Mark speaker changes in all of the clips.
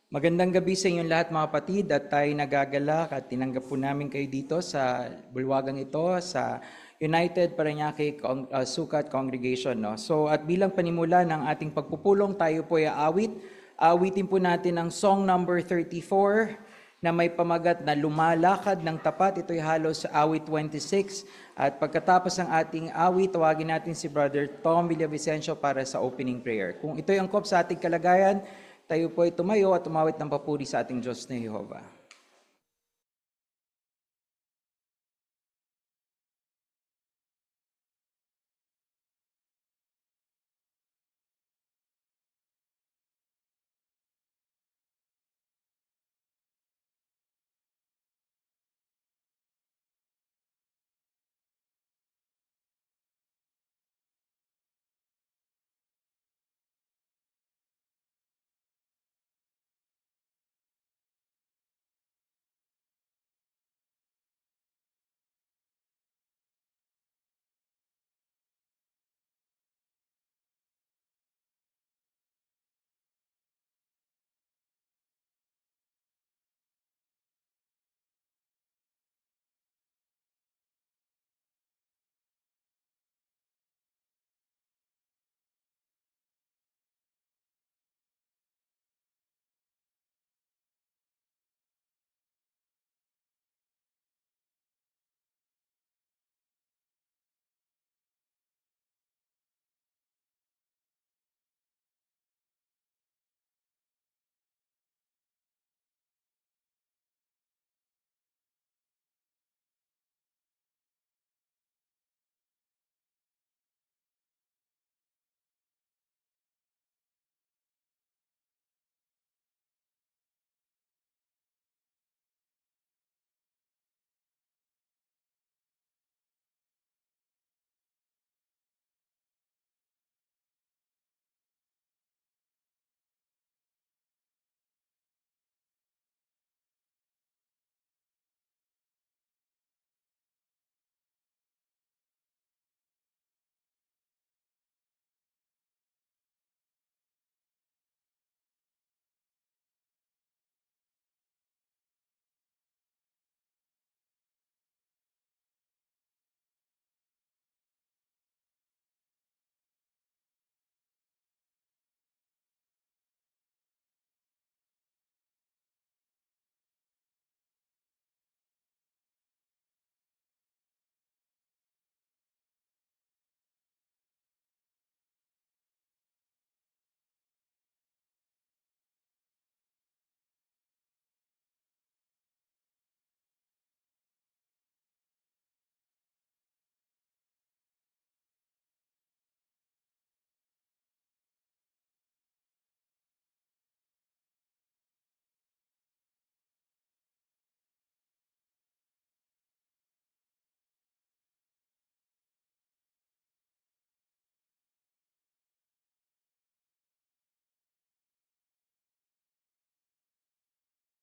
Speaker 1: Magandang gabi sa inyong lahat mga kapatid at tayo nagagalak at tinanggap po namin kayo dito sa bulwagang ito sa United Parañaque Sukat Congregation. No? So at bilang panimula ng ating pagpupulong, tayo po ay awitin po natin ang song number 34 na may pamagat na lumalakad ng tapat. Ito'y halos sa awit 26 at pagkatapos ng ating awit, tawagin natin si Brother Tom Villavicencio para sa opening prayer. Kung ito'y angkop sa ating kalagayan, tayo po ay tumayo at tumawit ng papuri sa ating Diyos na Jehovah.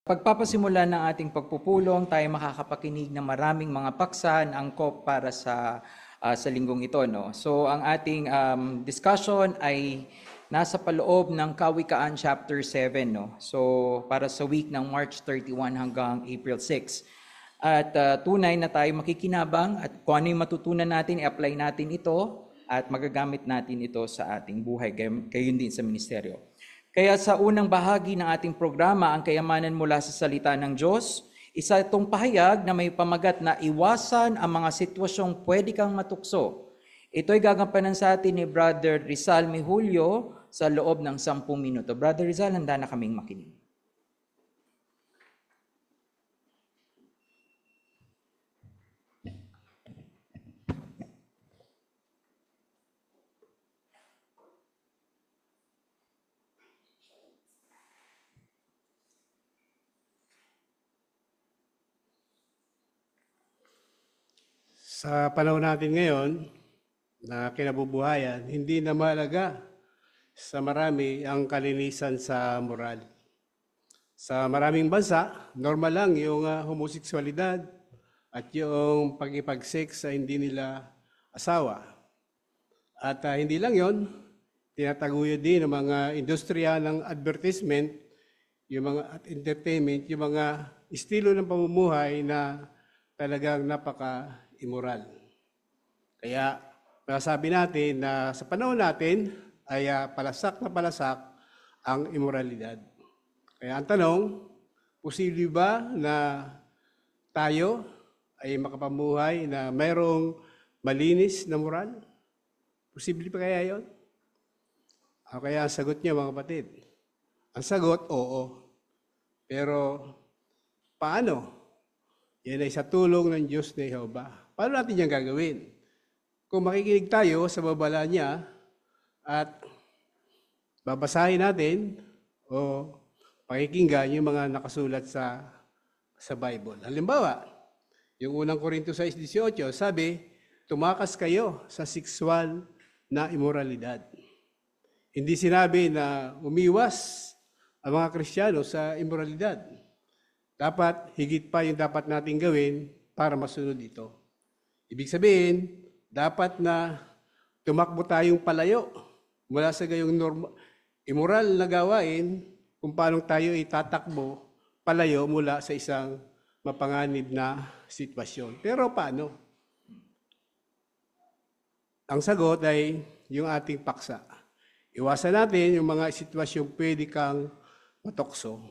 Speaker 1: Pagpapasimula ng ating pagpupulong, tayo makakapakinig ng maraming mga paksa na angkop para sa linggong ito. No? So ang ating discussion ay nasa paloob ng Kawikaan chapter 7. No? So para sa week ng March 31 hanggang April 6. At tunay na tayo makikinabang at kung ano yung matutunan natin, i-apply natin ito at magagamit natin ito sa ating buhay, gayon din sa ministeryo. Kaya sa unang bahagi ng ating programa, ang kayamanan mula sa salita ng Diyos, isa itong pahayag na may pamagat na iwasan ang mga sitwasyong pwede kang matukso. Ito'y gagampanan sa atin ni Brother Rizal Mihulio sa loob ng 10 minuto. Brother Rizal, handa na kaming makinig.
Speaker 2: Sa panahon natin ngayon na kinabubuhayan, hindi na mahalaga sa marami ang kalinisan sa moral. Sa maraming bansa, normal lang yung homoseksualidad at yung pag-ipag-sex sa hindi nila asawa. At hindi lang yon, tinataguyod din ng mga industriya ng advertisement yung mga at entertainment, yung mga estilo ng pamumuhay na talagang napaka-immoral. Kaya masasabi natin na sa panahon natin ay palasak na palasak ang immoralidad. Kaya ang tanong, posible ba na tayo ay makapamuhay na mayroong malinis na moral? Posible pa kaya yon? Kaya ang sagot niya mga kapatid, ang sagot, oo. Pero paano? Yan ay sa tulong ng Diyos na Jehovah. Paano natin yan gagawin? Kung makikinig tayo sa babala niya at babasahin natin o pakikinggan yung mga nakasulat sa Bible. Halimbawa, yung unang Korinto 6:18, sabi, tumakas kayo sa sexual na immoralidad. Hindi sinabi na umiwas ang mga Kristiyano sa immoralidad. Dapat, higit pa yung dapat natin gawin para masunod ito. Ibig sabihin, dapat na tumakbo tayong palayo mula sa gayong immoral na gawain kung paano tayo itatakbo palayo mula sa isang mapanganib na sitwasyon. Pero paano? Ang sagot ay yung ating paksa. Iwasan natin yung mga sitwasyong pwede kang matokso.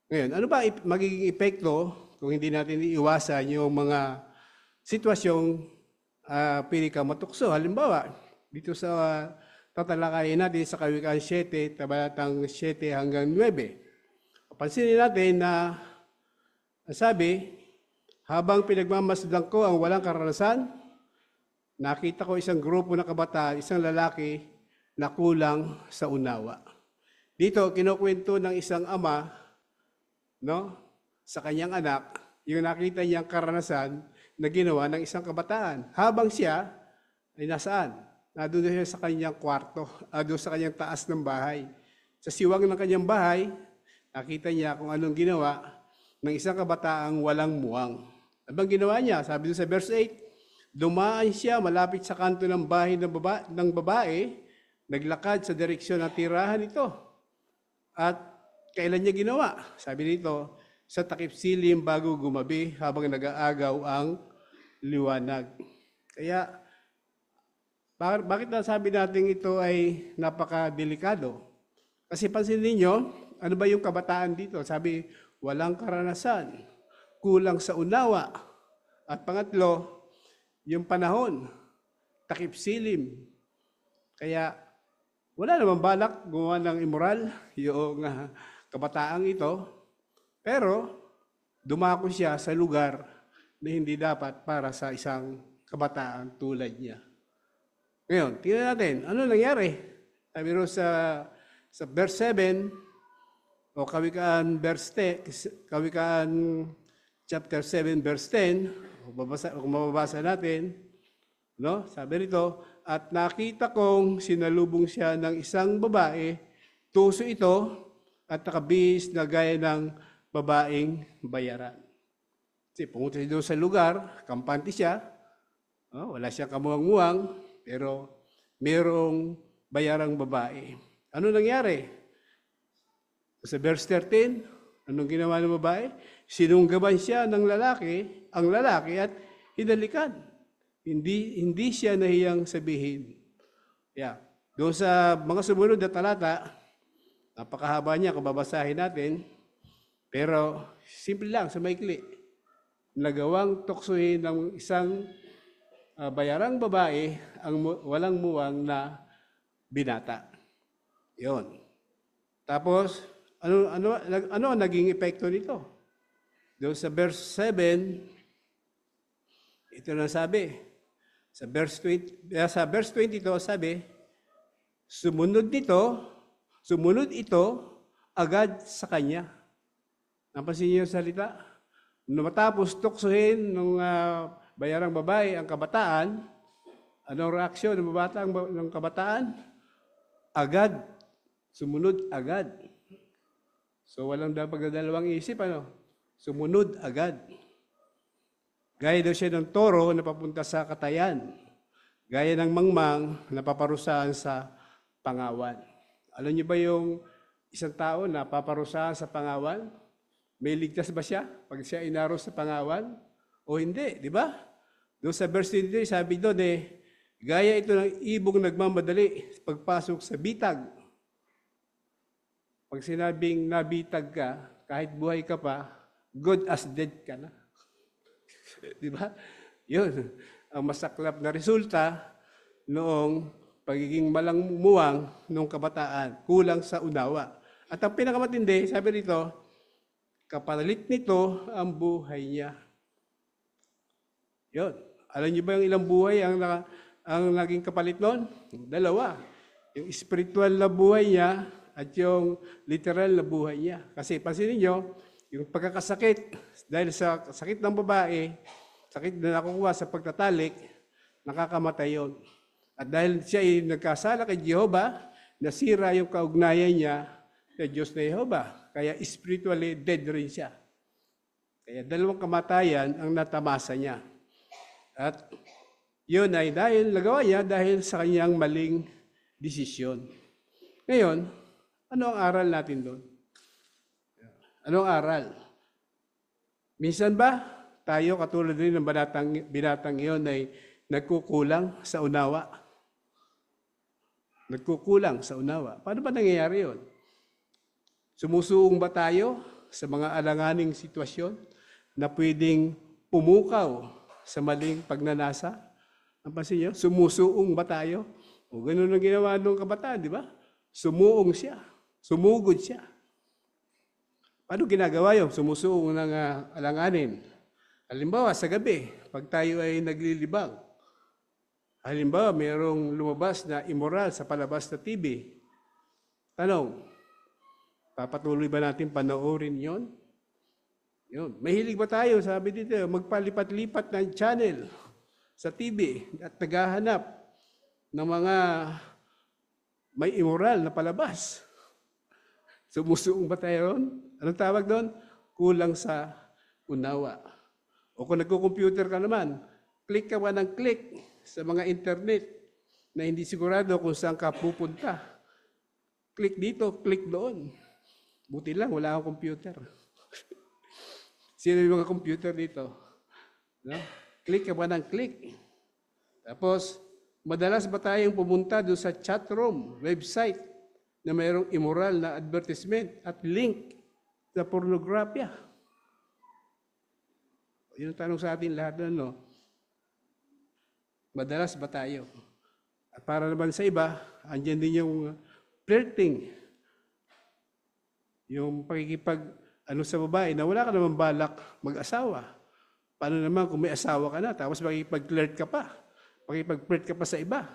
Speaker 2: Ngayon, ano ba magiging epekto kung hindi natin iiwasan yung mga sitwasyong pwede kang matukso? Halimbawa, dito sa tatalakayin natin sa Kawikaan 7, tabalatang 7 hanggang 9. Pansinin natin na sabi, habang pinagmamasdan ko ang walang karanasan, nakita ko isang grupo ng kabataan, isang lalaki na kulang sa unawa. Dito, kinukwento ng isang ama, no, sa kanyang anak, yung nakita niyang karanasan na ginawa ng isang kabataan. Habang siya ay nasaan? Nandun siya sa kanyang kwarto, doon sa kanyang taas ng bahay. Sa siwang ng kanyang bahay, nakita niya kung anong ginawa ng isang kabataang walang muwang. Abang ginawa niya, sabi doon sa verse 8, dumaan siya malapit sa kanto ng bahay ng babae, naglakad sa direksyon ng tirahan ito. At kailan niya ginawa? Sabi dito, sa takip silim bago gumabi habang nag-aagaw ang liwanag. Kaya, bakit nasabi natin ito ay napakadelikado? Kasi pansin ninyo, ano ba yung kabataan dito? Sabi, walang karanasan, kulang sa unawa. At pangatlo, yung panahon, takip silim. Kaya, wala namang balak gumawa ng immoral yung kabataang ito, pero dumako siya sa lugar na hindi dapat para sa isang kabataan tulad niya. Ngayon, tingnan natin, ano nangyari? Sabi ro sa verse 7, o Kawikaan chapter 7, verse 10, kung mababasa natin, no? Sabi rito, at nakita kong sinalubong siya ng isang babae, tuso ito at nakabihis na gaya ng babaeng bayaran. Kasi pumunta siya doon sa lugar, kampante siya, wala siyang kamuwang-muwang, pero mayroong bayarang babae. Ano nangyari? Sa verse 13, anong ginawa ng babae? Sinunggaban siya ng ang lalaki at hinalikan. Hindi siya nahiyang sabihin. Yeah. Doon sa mga sumunod na talata, napakahaba niya kung babasahin natin, pero simple lang, sa maikli. Nagawang tuksohin ng isang bayarang babae ang walang muwang na binata. Yon. Tapos, ano ang naging epekto nito? Doon sa verse 7, ito na sabi, sa verse 22 sabi, sumunod ito agad sa kanya. Napansin niyo yung salita? Nung matapos tuksohin ng bayarang babae ang kabataan, anong reaksyon ng kabataan? Agad. Sumunod agad. So walang pagdadalawang isip, sumunod agad. Gaya daw siya ng toro na papunta sa katayan. Gaya ng mangmang na paparusahan sa pangawan. Alam niyo ba yung isang tao na paparusahan sa pangawan? May ligtas ba siya pag siya inaros sa pangawan? O hindi, di ba? Doon sa verse 23, sabi doon gaya ito ng ibong nagmamadali pagpasok sa bitag. Pag sinabing nabitag ka, kahit buhay ka pa, good as dead ka na. Di ba? Yun, ang masaklap na resulta noong pagiging malangmuwang noong kabataan, kulang sa unawa. At ang pinakamatindi, sabi rito, kapalit nito ang buhay niya. Yun. Alam niyo ba yung ilang buhay ang naging kapalit noon? Dalawa. Yung spiritual na buhay niya at yung literal na buhay niya. Kasi pansinin niyo, yung pagkakasakit, dahil sa sakit ng babae, sakit na nakukuha sa pagtatalik, nakakamatay yun. At dahil siya ay nagkasala kay Jehovah, nasira yung kaugnayan niya sa Diyos na Jehovah. Kaya spiritually dead rin siya. Kaya dalawang kamatayan ang natamasa niya. At yun ay nagawa niya dahil sa kanyang maling desisyon. Ngayon, ano ang aral natin doon? Anong aral? Minsan ba tayo katulad rin ng binatang iyon ay nagkukulang sa unawa? Nagkukulang sa unawa. Paano ba nangyayari yun? Sumusuong ba tayo sa mga alanganing sitwasyon na pwedeng pumukaw sa maling pagnanasa? Ang pansin niyo, sumusuong ba tayo? O ganun ang ginawa ng kabataan, di ba? Sumuong siya. Sumugod siya. Paano ginagawa yun? Sumusuong ng alanganin. Halimbawa, sa gabi, pag tayo ay naglilibang, halimbawa, mayroong lumabas na immoral sa palabas na TV. Tanong, papatuloy ba natin panoorin yon? Yun. Mahilig ba tayo, sabi dito, magpalipat-lipat ng channel sa TV at naghahanap ng mga may immoral na palabas? Sumusuong ba tayo ron? Anong tawag doon? Kulang sa unawa. O kung nagko-computer ka naman, click ka ba ng click sa mga internet na hindi sigurado kung saan ka pupunta. Click dito, click doon. Buti lang, wala akong computer. Sino yung mga computer dito? No? Click ka ba ng click? Tapos, madalas ba tayong pumunta doon sa chat room, website, na mayroong immoral na advertisement at link sa pornography? Yun ang tanong sa atin lahat na, no? Madalas ba tayo? At para naman sa iba, andyan din yung flirting. Yung sa babae na wala ka naman balak mag-asawa. Paano naman kung may asawa ka na, tapos makikipag-flirt ka pa. Makikipag-flirt ka pa sa iba.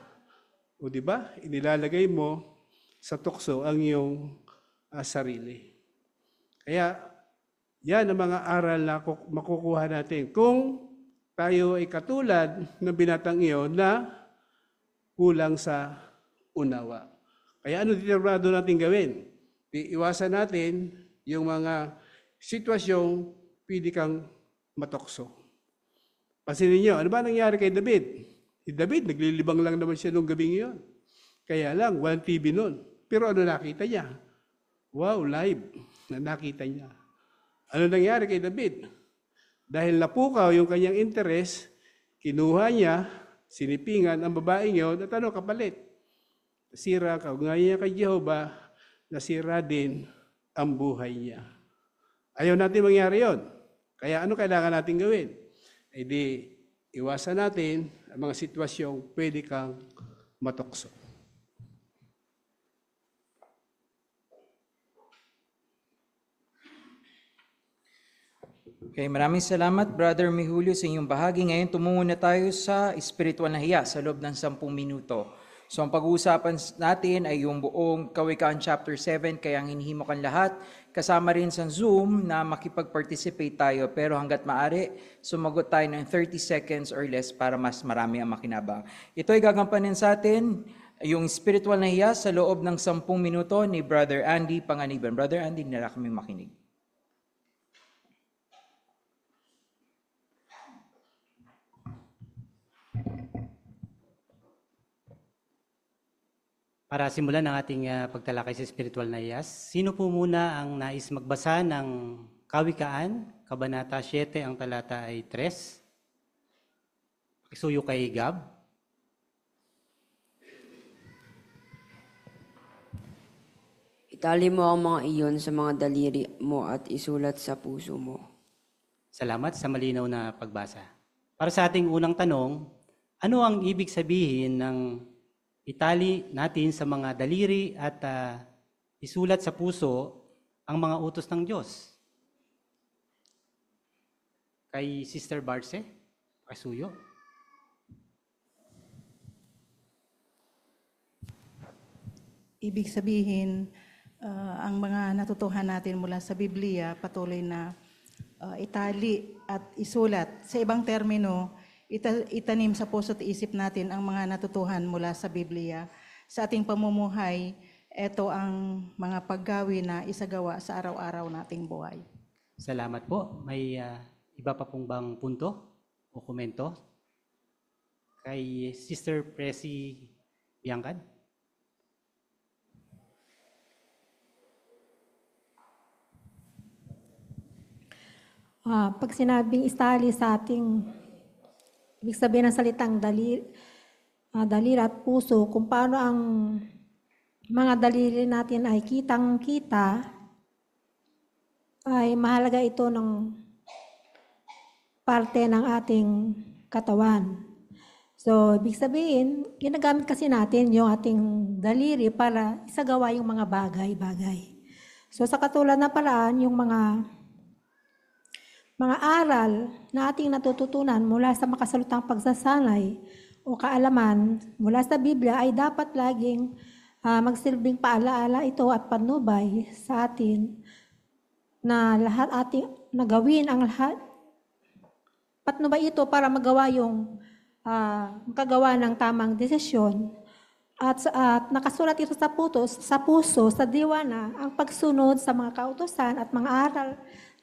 Speaker 2: O di ba? Inilalagay mo sa tukso ang iyong sarili. Kaya, yan ang mga aral na makukuha natin. Kung tayo ay katulad ng binatang iyon na kulang sa unawa. Kaya ano determinado natin gawin? Iwasan natin yung mga sitwasyong pwede kang matokso. Pansinin niyo, ano ba nangyari kay David? Si David, naglilibang lang naman siya nung gabing iyon. Kaya lang, walang TV noon. Pero ano nakita niya? Wow, live na nakita niya. Ano nangyari kay David? Dahil napukaw yung kanyang interes, kinuha niya, sinipingan ang babaeng yun, at ano kapalit? Nasira ang kaugnayan niya kay Jehovah, nasira din ang buhay niya. Ayaw natin mangyari yon. Kaya ano kailangan natin gawin? E di, iwasan natin ang mga sitwasyong pwede kang matokso.
Speaker 1: Okay, maraming salamat, Brother Mihulio, sa inyong bahagi. Ngayon, tumungo na tayo sa spiritual na hiya sa loob ng 10 minuto. So, ang pag-uusapan natin ay yung buong Kawikaan chapter 7, kaya ang hinihimukan lahat. Kasama rin sa Zoom na makipag-participate tayo, pero hanggat maaari, sumagot tayo ng 30 seconds or less para mas marami ang makinabang. Ito ay gagampanin sa atin, yung spiritual na hiya sa loob ng 10 minuto ni Brother Andy Panganiban. Brother Andy, nila kami makinig.
Speaker 3: Para simulan ang ating pagtalakay sa spiritual na iyas, sino po muna ang nais magbasa ng Kawikaan, Kabanata 7, ang talata ay 3? Pakisuyo kay Gab.
Speaker 4: Itali mo ang mga iyon sa mga daliri mo at isulat sa puso mo.
Speaker 3: Salamat sa malinaw na pagbasa. Para sa ating unang tanong, ano ang ibig sabihin ng itali natin sa mga daliri at isulat sa puso ang mga utos ng Diyos? Kay Sister Barce, pakisuyo.
Speaker 5: Ibig sabihin, ang mga natutuhan natin mula sa Biblia, patuloy na itali at isulat. Sa ibang termino, itanim sa puso't isip natin ang mga natutuhan mula sa Biblia. Sa ating pamumuhay, ito ang mga paggawi na isagawa sa araw-araw nating buhay.
Speaker 3: Salamat po. May iba pa pong bang punto o komento? Kay Sister Presi Biangcad.
Speaker 6: Pag sinabing istali sa ating, ibig sabihin ng salitang daliri at puso, kung paano ang mga daliri natin ay kitang-kita, ay mahalaga ito ng parte ng ating katawan. So, ibig sabihin, ginagamit kasi natin yung ating daliri para isagawa yung mga bagay-bagay. So, sa katulad na paraan, yung mga aral na ating natututunan mula sa makasalutang pagsasanay o kaalaman mula sa Biblia ay dapat laging magsilbing paalaala ito at panubay sa atin na lahat ating nagawin ang lahat. Patnubay ito para magawa yung makagawa ng tamang desisyon at nakasulat ito sa puso, sa diwa na ang pagsunod sa mga kautusan at mga aral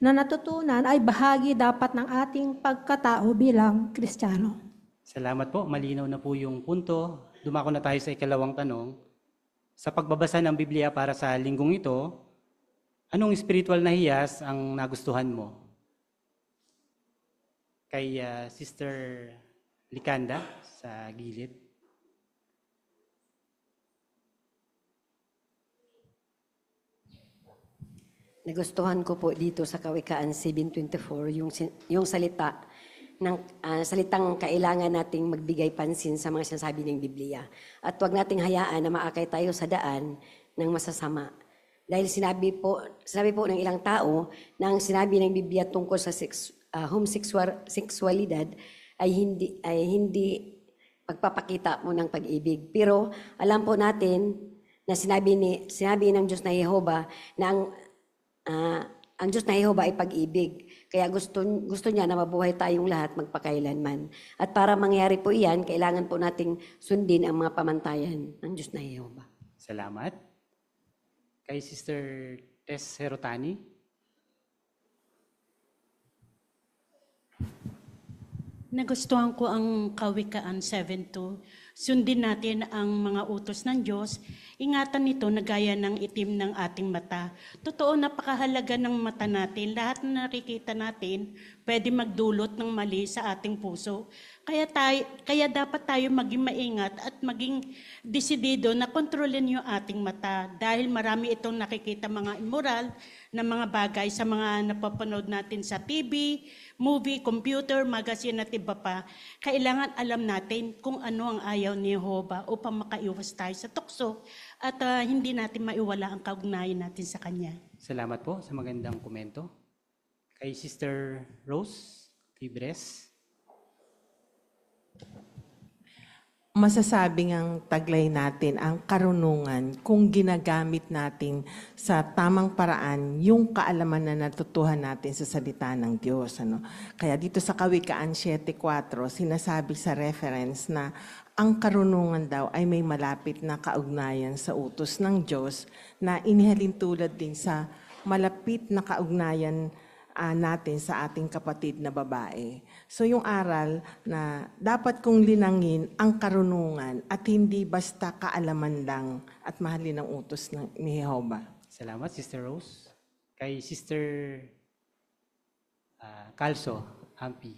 Speaker 6: na natutunan ay bahagi dapat ng ating pagkatao bilang Kristiyano.
Speaker 3: Salamat po. Malinaw na po yung punto. Dumako na tayo sa ikalawang tanong. Sa pagbabasa ng Biblia para sa linggong ito, anong spiritual na hiyas ang nagustuhan mo? Kay Sister Likanda sa gilid.
Speaker 7: Nagustuhan ko po dito sa Kawikaan 7:24 yung salita ng salitang kailangan nating magbigay pansin sa mga sinasabi ng Biblia. At huwag nating hayaan na maakay tayo sa daan ng masasama. Dahil sinabi po ng ilang tao na ang sinabi ng Biblia tungkol sa homosexualidad ay hindi pagpapakita mo ng pag-ibig. Pero alam po natin na sinabi ng Diyos na Jehova na ang Diyos na Jehova ay pag-ibig. Kaya gusto niya na mabuhay tayong lahat magpakailanman. At para mangyari po iyan, kailangan po nating sundin ang mga pamantayan ng Diyos na Jehova.
Speaker 3: Salamat. Kay Sister Tess Herotani.
Speaker 8: Nagustuhan ko ang Kawikaan 7:2. Sundin natin ang mga utos ng Diyos. Ingatan nito na gaya ng itim ng ating mata. Totoo, napakahalaga ng mata natin. Lahat na nakikita natin pwede magdulot ng mali sa ating puso. Kaya dapat tayo maging maingat at maging desidido na kontrolin yung ating mata. Dahil marami itong nakikita mga immoral na mga bagay sa mga napapanood natin sa TV, movie, computer, magazine at iba pa. Kailangan alam natin kung ano ang ayaw ni Jehova upang makaiwas tayo sa tukso at hindi natin maiwala ang kaugnayan natin sa Kanya.
Speaker 3: Salamat po sa magandang komento. Kay Sister Rose Fibres.
Speaker 9: Masasabing ang taglay natin ang karunungan kung ginagamit natin sa tamang paraan yung kaalaman na natutuhan natin sa salita ng Diyos. Kaya dito sa Kawikaan 7:4, sinasabi sa reference na ang karunungan daw ay may malapit na kaugnayan sa utos ng Diyos na inihalin tulad din sa malapit na kaugnayan natin sa ating kapatid na babae. So yung aral na dapat kong linangin ang karunungan at hindi basta kaalaman lang at mahalin ang utos ni Jehovah.
Speaker 3: Salamat, Sister Rose. Kay Sister Calso, Hampi.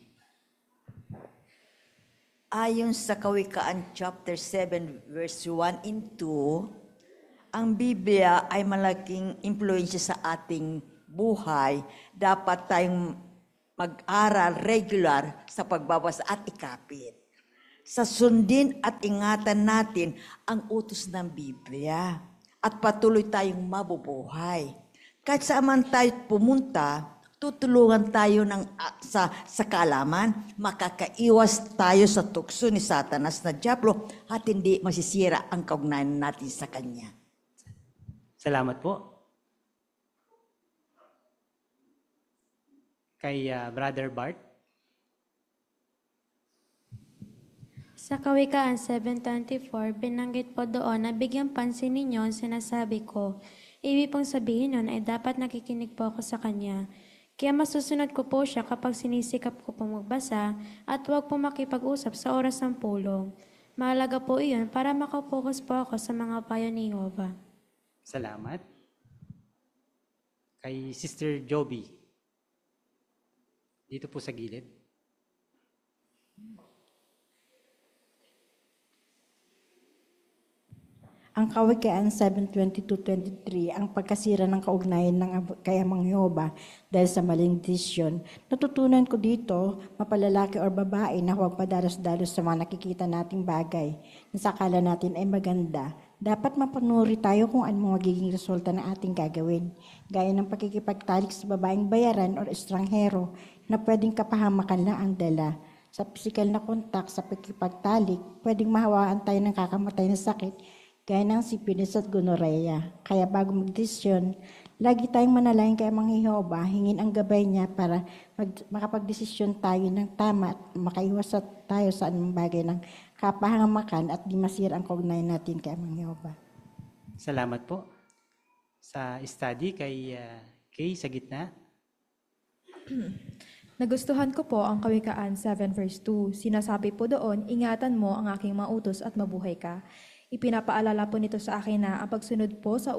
Speaker 10: Ayon sa Kawikaan chapter 7 verse 1 and 2, ang Biblia ay malaking impluensya sa ating buhay. Dapat tayong mag-aral regular sa pagbabasa at ikapit. Sa sundin at ingatan natin ang utos ng Biblia at patuloy tayong mabubuhay. Kahit saan man tayo pumunta, tutulungan tayo sa kaalaman, makakaiwas tayo sa tukso ni Satanas na Diablo at hindi masisira ang kaugnayan natin sa Kanya.
Speaker 3: Salamat po. Kay Brother Bart.
Speaker 11: Sa Kawikaan 7:24, binanggit po doon na bigyan pansin ninyo ang sinasabi ko. Ibig pong sabihin nun ay dapat nakikinig po ako sa Kanya. Kaya masusunod ko po siya kapag sinisikap ko pong magbasa at huwag po makipag-usap sa oras ng pulong. Mahalaga po iyon para makapokus po ako sa mga payo ni Jehovah.
Speaker 3: Salamat. Kay Sister Joby. Dito po sa gilid.
Speaker 5: Ang Kawikaan 7:22-23, ang pagkasira ng kaugnayan ng kay Amang Jehovah dahil sa maling desisyon. Natutunan ko dito, mapalalaki o babae na huwag padalos-dalos sa mga nakikita nating bagay na sa akala natin ay maganda. Dapat mapanuri tayo kung ano magiging resulta ng ating gagawin. Gaya ng pakikipagtalik sa babaeng bayaran o estranghero na pwedeng kapahamakan lang ang dala. Sa physical na kontak, sa pakikipagtalik, pwedeng mahawaan tayo ng kakamatay na sakit gaya ng sipilis at gonorrhea. Kaya bago magdesisyon, lagi tayong manalangin kay Amang Jehovah, hingin ang gabay niya para makapagdesisyon tayo ng tama at makaiwas tayo sa anumang bagay ng kapahamakan at di masira ang kaugnayan natin kay Amang Jehovah.
Speaker 3: Salamat po. Sa study kay Kay sa gitna.
Speaker 12: Nagustuhan ko po ang Kawikaan 7 verse 2. Sinasabi po doon, ingatan mo ang aking mga utos at mabuhay ka. Ipinapaalala po nito sa akin na ang pagsunod po sa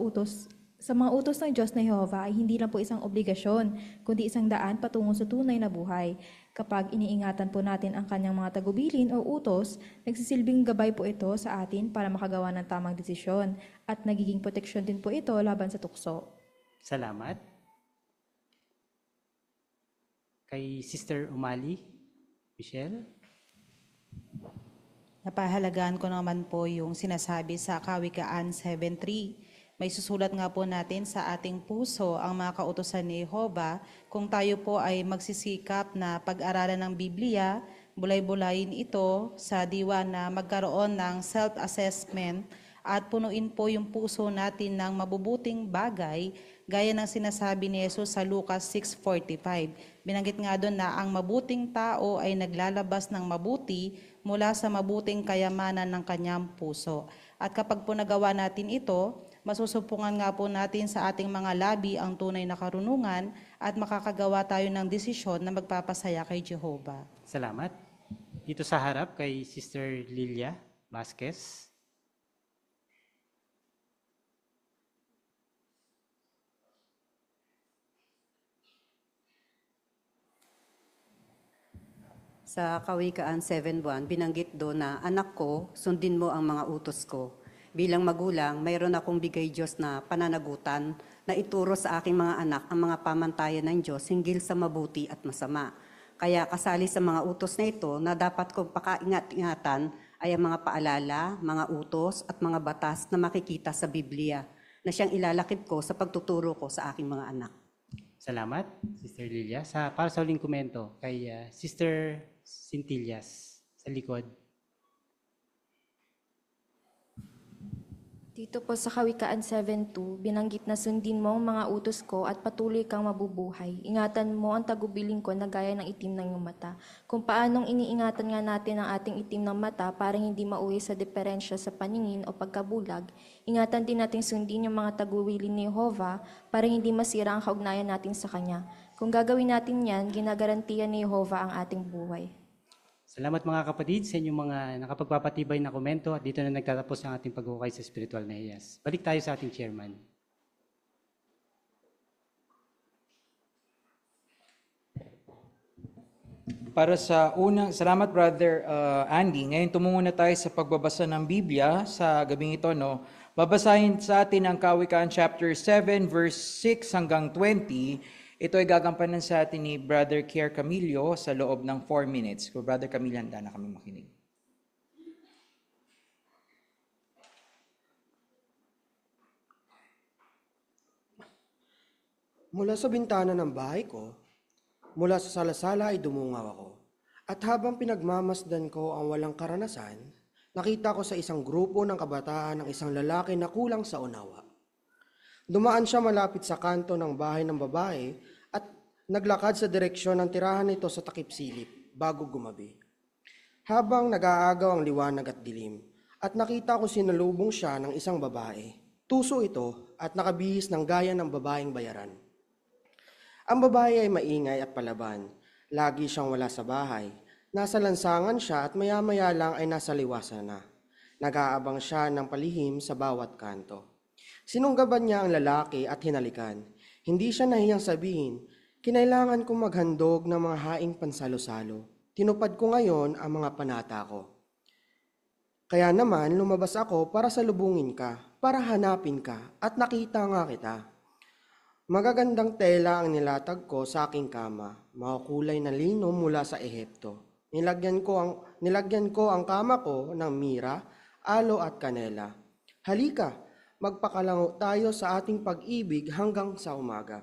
Speaker 12: mga utos ng Diyos na Jehovah ay hindi lang po isang obligasyon, kundi isang daan patungo sa tunay na buhay. Kapag iniingatan po natin ang kanyang mga tagubilin o utos, nagsisilbing gabay po ito sa atin para makagawa ng tamang desisyon at nagiging proteksyon din po ito laban sa tukso.
Speaker 3: Salamat. Kay Sister Umali, Michelle.
Speaker 13: Napahalagaan ko naman po yung sinasabi sa Kawikaan 7:3. May susulat nga po natin sa ating puso ang mga kautusan ni Jehovah kung tayo po ay magsisikap na pag-aralan ng Biblia, bulay-bulayin ito sa diwa na magkaroon ng self-assessment at punuin po yung puso natin ng mabubuting bagay gaya ng sinasabi ni Jesus sa Lucas 6:45. Binanggit nga doon na ang mabuting tao ay naglalabas ng mabuti mula sa mabuting kayamanan ng kanyang puso. At kapag po nagawa natin ito, masusupungan nga po natin sa ating mga labi ang tunay na karunungan at makakagawa tayo ng desisyon na magpapasaya kay Jehovah.
Speaker 3: Salamat. Dito sa harap kay Sister Lilia Vasquez.
Speaker 14: Sa Kawikaan 7:1, binanggit doon na, anak ko, sundin mo ang mga utos ko. Bilang magulang, mayroon akong bigay Diyos na pananagutan na ituro sa aking mga anak ang mga pamantayan ng Diyos hinggil sa mabuti at masama. Kaya kasali sa mga utos na ito na dapat kong pakaingat-ingatan ay ang mga paalala, mga utos at mga batas na makikita sa Biblia na siyang ilalakip ko sa pagtuturo ko sa aking mga anak.
Speaker 3: Salamat, Sister Lilia. Para sa huling komento, kay Sister Cintillas sa likod.
Speaker 11: Dito po sa Kawikaan 7:2, binanggit na sundin mo ang mga utos ko at patuloy kang mabubuhay. Ingatan mo ang tagubilin ko na gaya ng itim ng iyong mata. Kung paanong iniingatan nga natin ang ating itim ng mata para hindi mauwi sa diferensya sa paningin o pagkabulag, ingatan din natin sundin yung mga tagubilin ni Jehovah para hindi masira ang kaugnayan natin sa Kanya.
Speaker 12: Kung gagawin natin yan, ginagarantiyan ni Jehovah ang ating buhay.
Speaker 3: Salamat mga kapatid sa inyong mga nakapagpapatibay na komento at dito na nagtatapos ang ating paghukay sa spiritual na hiyas. Balik tayo sa ating chairman.
Speaker 1: Para sa unang, salamat Brother Andy. Ngayon tumungo na tayo sa pagbabasa ng Biblia sa gabing ito. No? Babasahin sa atin ang Kawikaan chapter 7 verse 6 hanggang 20. Ito ay gagampanan sa atin ni Brother Kier Camillo sa loob ng 4 minutes. Kung Brother Camillo, handa na kami makinig.
Speaker 15: Mula sa bintana ng bahay ko, mula sa salasala ay dumungaw ako. At habang pinagmamasdan ko ang walang karanasan, nakita ko sa isang grupo ng kabataan ng isang lalaki na kulang sa unawa. Dumaan siya malapit sa kanto ng bahay ng babae at naglakad sa direksyon ng tirahan nito sa takip-silip bago gumabi. Habang nag-aagaw ang liwanag at dilim, at nakita ko sinalubong siya ng isang babae. Tuso ito at nakabihis ng gaya ng babaeng bayaran. Ang babae ay maingay at palaban. Lagi siyang wala sa bahay. Nasa lansangan siya at maya-maya lang ay nasa liwasan na. Nag-aabang siya ng palihim sa bawat kanto. Sinunggaban niya ang lalaki at hinalikan. Hindi siya nahiyang sabihin, kinailangan kong maghandog ng mga haing pansalo-salo. Tinupad ko ngayon ang mga panata ko. Kaya naman lumabas ako para salubungin ka, para hanapin ka at nakita nga kita. Magagandang tela ang nilatag ko sa aking kama, makukulay na lino mula sa Ehipto. Nilagyan ko ang kama ko ng mira, alo at kanela. Halika, magpakalango tayo sa ating pag-ibig hanggang sa umaga.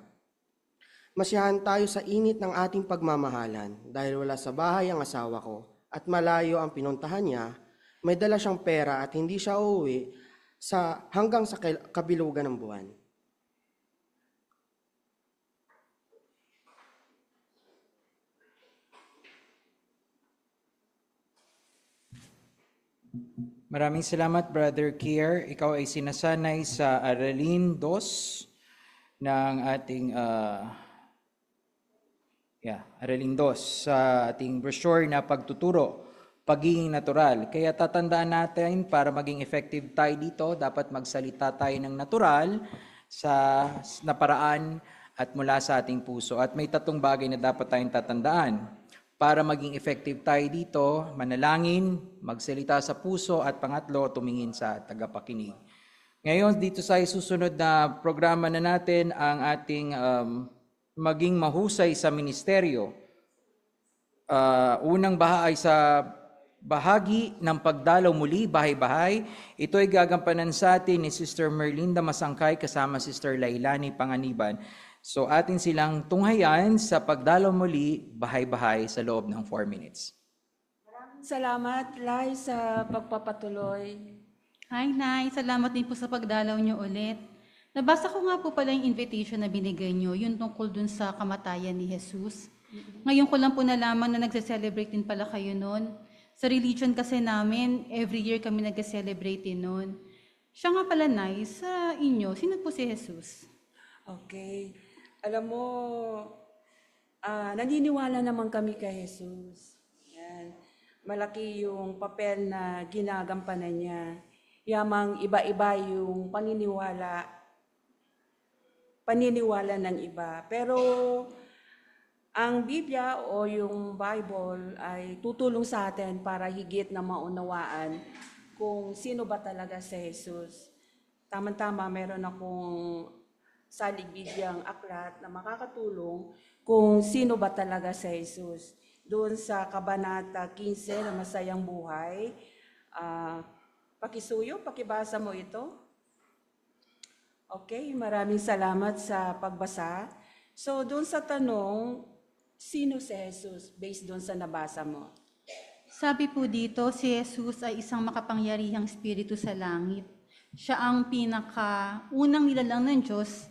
Speaker 15: Masiyahan tayo sa init ng ating pagmamahalan dahil wala sa bahay ang asawa ko at malayo ang pinuntahan niya, may dala siyang pera at hindi siya uuwi hanggang sa kabilugan ng buwan.
Speaker 1: Maraming salamat, Brother Kier. Ikaw ay sinasanay sa Aralin 2 ng ating Aralin 2 sa ating brochure na pagtuturo, pagiging natural. Kaya tatandaan natin para maging effective tayo dito, dapat magsalita tayo ng natural sa naparaan at mula sa ating puso. At may 3 bagay na dapat tayong tatandaan. Para maging effective tayo dito, manalangin, magsalita sa puso, at pangatlo, tumingin sa tagapakinig. Ngayon, dito sa susunod na programa na natin, ang ating maging mahusay sa ministeryo. Unang ay sa bahagi ng pagdalaw muli, bahay-bahay. Ito ay gagampanan sa atin ni Sister Merlinda Masangkay kasama Sister Lailani Panganiban. So atin silang tunghayan sa pagdalaw muli, bahay-bahay sa loob ng 4 minutes.
Speaker 16: Maraming salamat, Lai, sa pagpapatuloy.
Speaker 17: Hi, Nay. Salamat din po sa pagdalaw niyo ulit. Nabasa ko nga po pala yung invitation na binigay niyo, yung tungkol dun sa kamatayan ni Jesus. Ngayon ko lang po nalaman na nagse-celebrate din pala kayo nun. Sa religion kasi namin, every year kami nagse-celebrate din nun. Siya nga pala, Nay, sa inyo, sino po si Jesus?
Speaker 16: Okay. Alam mo, naniniwala naman kami kay Jesus. Yan. Malaki yung papel na ginagampanan niya. Yamang iba-iba yung paniniwala ng iba. Pero ang Biblia o yung Bible ay tutulong sa atin para higit na maunawaan kung sino ba talaga si Jesus. Tama-tama, meron akong saligbidyang aklat na makakatulong kung sino ba talaga si Jesus. Doon sa Kabanata 15 na Masayang Buhay, pakisuyo, pakibasa mo ito. Okay, maraming salamat sa pagbasa. So doon sa tanong, sino si Jesus based doon sa nabasa mo?
Speaker 17: Sabi po dito, si Jesus ay isang makapangyarihang espiritu sa langit. Siya ang pinaka-unang nilalang ng Diyos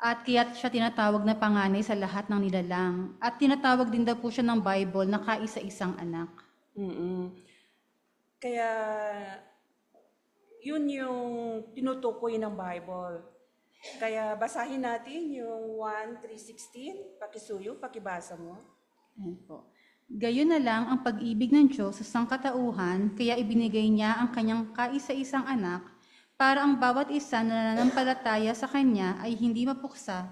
Speaker 17: at kaya siya tinatawag na panganay sa lahat ng nilalang. At tinatawag din daw po siya ng Bible na kaisa-isang anak.
Speaker 16: Kaya yun yung tinutukoy ng Bible. Kaya basahin natin yung 1:3-16. Pakisuyo, pakibasa mo.
Speaker 17: Ayan po. Gayon na lang ang pag-ibig ng Diyos sa sangkatauhan, kaya ibinigay niya ang kanyang kaisa-isang anak para ang bawat isa na nananampalataya sa kanya ay hindi mapuksa,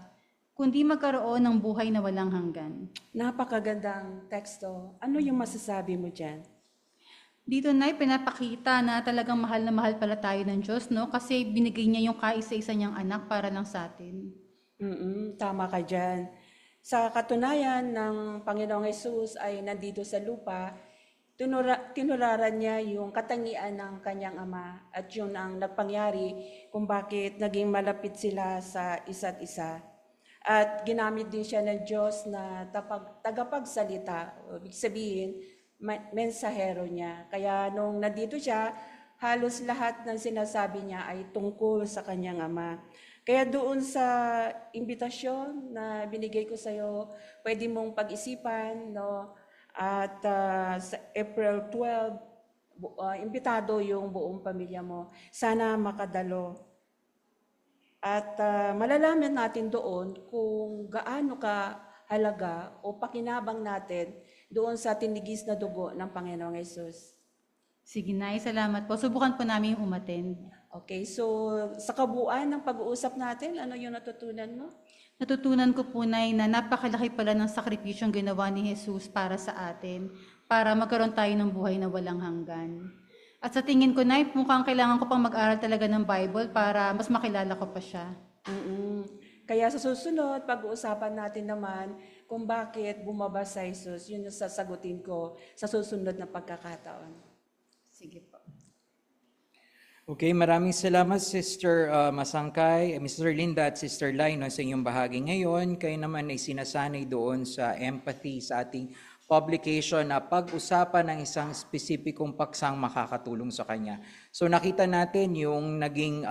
Speaker 17: kundi magkaroon ng buhay na walang hanggan.
Speaker 16: Napakagandang teksto. Ano yung masasabi mo dyan?
Speaker 17: Dito na pinapakita na talagang mahal na mahal pala tayo ng Diyos, no? Kasi binigay niya yung kaisa-isa niyang anak para lang sa atin.
Speaker 16: Tama ka dyan. Sa katunayan ng Panginoong Hesus ay nandito sa lupa, tinularan niya yung katangian ng kanyang ama at yun ang nagpangyari kung bakit naging malapit sila sa isa't isa. At ginamit din siya ng Diyos na tagapagsalita, ibig sabihin, mensahero niya. Kaya nung nandito siya, halos lahat ng sinasabi niya ay tungkol sa kanyang ama. Kaya doon sa imbitasyon na binigay ko sa iyo, pwede mong pag-isipan, no? At sa April 12, imbitado yung buong pamilya mo. Sana makadalo. At malalaman natin doon kung gaano ka halaga o pakinabang natin doon sa tinigis na dugo ng Panginoong Hesus.
Speaker 17: Sige, Nay, salamat po. Subukan po namin umattend.
Speaker 16: Okay, so sa kabuuan ng pag-uusap natin, ano yung natutunan mo?
Speaker 17: Natutunan ko po, Nay, na napakalaki pala ng sakripisyong ginawa ni Jesus para sa atin, para magkaroon tayo ng buhay na walang hanggan. At sa tingin ko, Nay, mukhang kailangan ko pang mag-aral talaga ng Bible para mas makilala ko pa siya.
Speaker 16: Kaya sa susunod, pag-uusapan natin naman kung bakit bumaba sa Jesus. Yun yung sasagutin ko sa susunod na pagkakataon.
Speaker 17: Sige po.
Speaker 1: Okay, maraming salamat Sister Masangkay, Mr. Linda at Sister Lino sa inyong bahagi ngayon. Kayo naman ay sinasanay doon sa empathy sa ating publication na pag-usapan ng isang spesipikong paksang makakatulong sa kanya. So nakita natin yung naging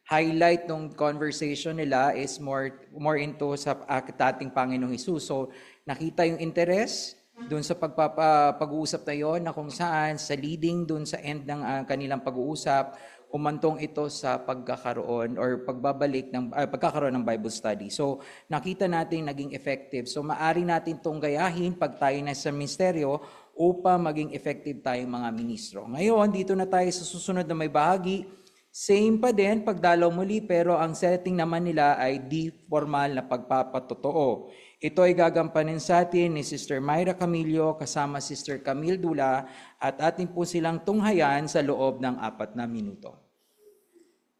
Speaker 1: highlight ng conversation nila is more into sa ating Panginoong Hesus. So nakita yung interest doon sa pag-uusap na yon na kung saan sa leading doon sa end ng kanilang pag-uusap, kumantong ito sa pagkakaroon or pagkakaroon ng Bible study. So nakita natin naging effective. So maari natin itong gayahin pag tayo na sa ministeryo upang maging effective tayong mga ministro. Ngayon, dito na tayo sa susunod na may bahagi. Same pa din pagdalaw muli pero ang setting naman nila ay di formal na pagpapatotoo. Ito ay gagampanin sa atin ni Sister Myra Camillo kasama Sister Camille Dula at atin po silang tunghayan sa loob ng 4 na minuto.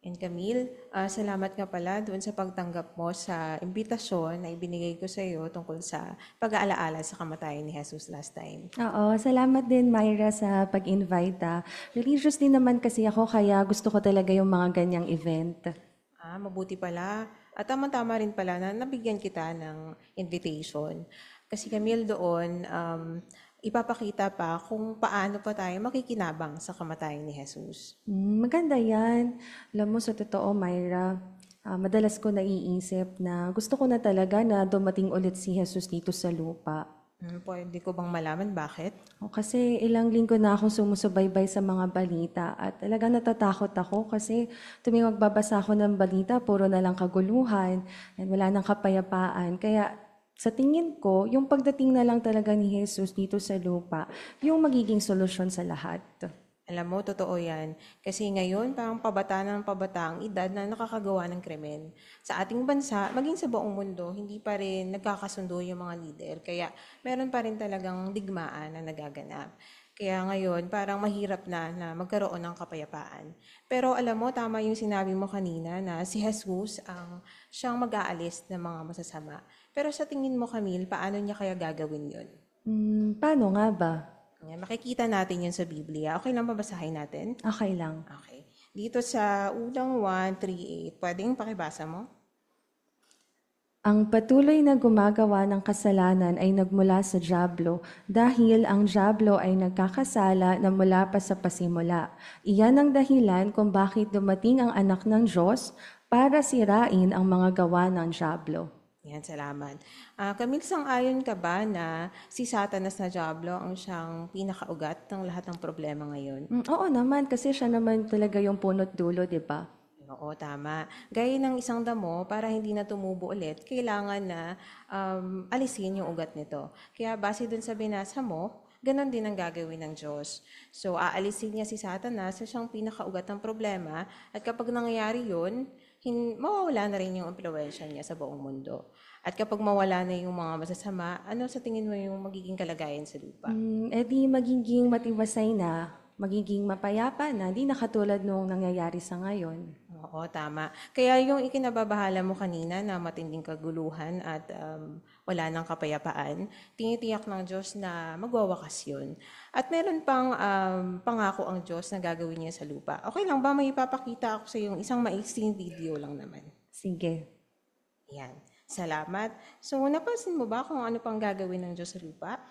Speaker 18: And Camille, salamat nga pala doon sa pagtanggap mo sa imbitasyon na ibinigay ko sa iyo tungkol sa pag-aalaala sa kamatayan ni Jesus last time.
Speaker 19: Oo, salamat din Myra sa pag-invite. Religious din naman kasi ako kaya gusto ko talaga yung mga ganyang event.
Speaker 18: Mabuti pala. At tama-tama rin pala na nabigyan kita ng invitation. Kasi Camille doon, ipapakita pa kung paano pa tayo makikinabang sa kamatayan ni Jesus.
Speaker 19: Maganda yan. Alam mo, sa totoo, Myra, madalas ko naiisip na gusto ko na talaga na dumating ulit si Jesus dito sa lupa.
Speaker 18: Pwede ko bang malaman bakit?
Speaker 19: Kasi ilang linggo na akong sumusubaybay sa mga balita at talagang natatakot ako kasi tuwing magbabasa ako ng balita, puro na lang kaguluhan at wala nang kapayapaan. Kaya sa tingin ko, yung pagdating na lang talaga ni Jesus dito sa lupa, yung magiging solusyon sa lahat.
Speaker 18: Alam mo, totoo yan. Kasi ngayon, parang pabata ng pabata ang edad na nakakagawa ng krimen. Sa ating bansa, maging sa buong mundo, hindi pa rin nagkakasundo yung mga leader. Kaya meron pa rin talagang digmaan na nagaganap. Kaya ngayon, parang mahirap na magkaroon ng kapayapaan. Pero alam mo, tama yung sinabi mo kanina na si Jesus ang siyang mag-aalis ng mga masasama. Pero sa tingin mo, Camille, paano niya kaya gagawin yun?
Speaker 19: Paano nga ba?
Speaker 18: Makikita natin yun sa Biblia. Okay lang babasahin natin?
Speaker 19: Okay lang.
Speaker 18: Okay. Dito sa unang 1:3-8, pwedeng pakibasa mo?
Speaker 19: Ang patuloy na gumagawa ng kasalanan ay nagmula sa dyablo dahil ang dyablo ay nagkakasala na mula pa sa pasimula. Iyan ang dahilan kung bakit dumating ang anak ng Diyos para sirain ang mga gawa ng dyablo.
Speaker 18: Yan, salamat. Camille, sang-ayon ka ba na si Satanas na dyablo ang siyang pinakaugat ng lahat ng problema ngayon?
Speaker 19: Oo naman, kasi siya naman talaga yung punot dulo, di ba?
Speaker 18: Oo, tama. Gaya ng isang damo, para hindi na tumubo ulit, kailangan na alisin yung ugat nito. Kaya base dun sa binasa mo, ganon din ang gagawin ng Diyos. So, aalisin niya si Satanas sa siyang pinakaugat ng problema, at kapag nangyayari yun, mawawala na rin yung impluwensya niya sa buong mundo. At kapag mawala na yung mga masasama, ano sa tingin mo yung magiging kalagayan sa lupa?
Speaker 19: Edi magiging matibasay na, magiging mapayapa na, di na katulad nung nangyayari sa ngayon.
Speaker 18: Oo, tama. Kaya yung ikinababahala mo kanina na matinding kaguluhan at wala ng kapayapaan, tinitiyak ng Diyos na magwawakas yun. At meron pang pangako ang Diyos na gagawin niya sa lupa. Okay lang ba may ipapakita ako sa yung isang maiksing video lang naman?
Speaker 19: Sige.
Speaker 18: Yan. Salamat. So, napansin mo ba kung ano pang gagawin ng Diyos sa lupa?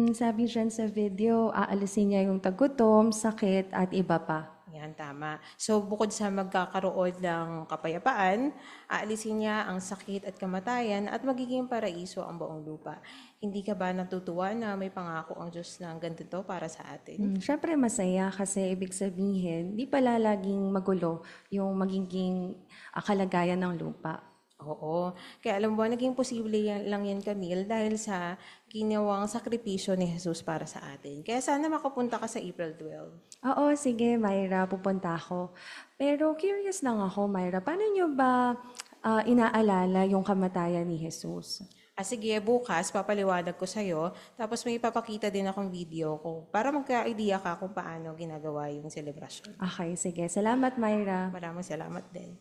Speaker 19: Sabi dyan sa video, aalisin niya yung tagutom, sakit, at iba pa.
Speaker 18: Yan, tama. So, bukod sa magkakaroon ng kapayapaan, aalisin niya ang sakit at kamatayan at magiging paraiso ang buong lupa. Hindi ka ba natutuwa na may pangako ang Diyos ng ganito para sa atin?
Speaker 19: Syempre masaya kasi ibig sabihin, di pala laging magulo yung magiging kalagayan ng lupa.
Speaker 18: Oo. Kaya alam mo, naging posible lang yan, Camille, dahil sa ginawang sakripisyo ni Jesus para sa atin. Kaya sana makapunta ka sa April 12.
Speaker 19: Oo, sige, Myra, pupunta ako. Pero curious lang ako, Myra, paano nyo ba inaalala yung kamatayan ni Jesus?
Speaker 18: Sige, bukas papaliwanag ko sa'yo. Tapos may ipapakita din akong video ko para magka-idea ka kung paano ginagawa yung celebration.
Speaker 19: Okay, sige. Salamat, Myra.
Speaker 18: Maraming salamat din.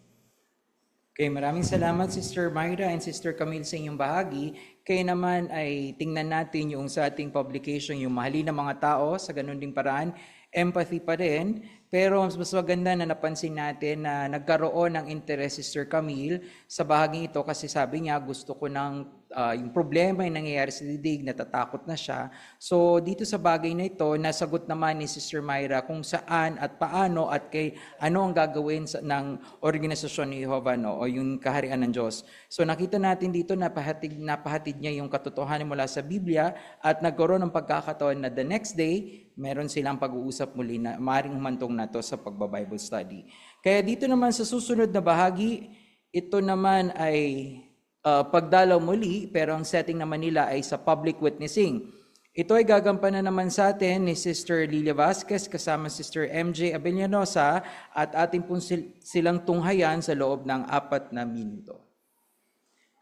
Speaker 1: Okay, maraming salamat Sister Myra and Sister Camille sa inyong bahagi. Kaya naman ay tingnan natin yung sa ating publication, yung mahalin ng mga tao sa ganun ding paraan. Empathy pa rin, pero mas maganda na napansin natin na nagkaroon ng interest Sister Camille sa bahaging ito kasi sabi niya gusto ko ng yung problema yung nangyayari sa didig, natatakot na siya. So dito sa bagay na ito, nasagot naman ni Sister Myra kung saan at paano at kay ano ang gagawin ng organisasyon ni Jehovah o yung kaharian ng Diyos. So nakita natin dito napahatid niya yung katotohanan mula sa Biblia at nagkaroon ng pagkakataon na the next day, meron silang pag-uusap muli na maaaring humantong na to sa pagba-Bible study. Kaya dito naman sa susunod na bahagi, ito naman ay pagdalaw muli, pero ang setting naman nila ay sa public witnessing. Ito ay gagampanan naman sa atin ni Sister Lilia Vasquez kasama Sister MJ Abellanosa at ating pong silang tunghayan sa loob ng 4 na minuto.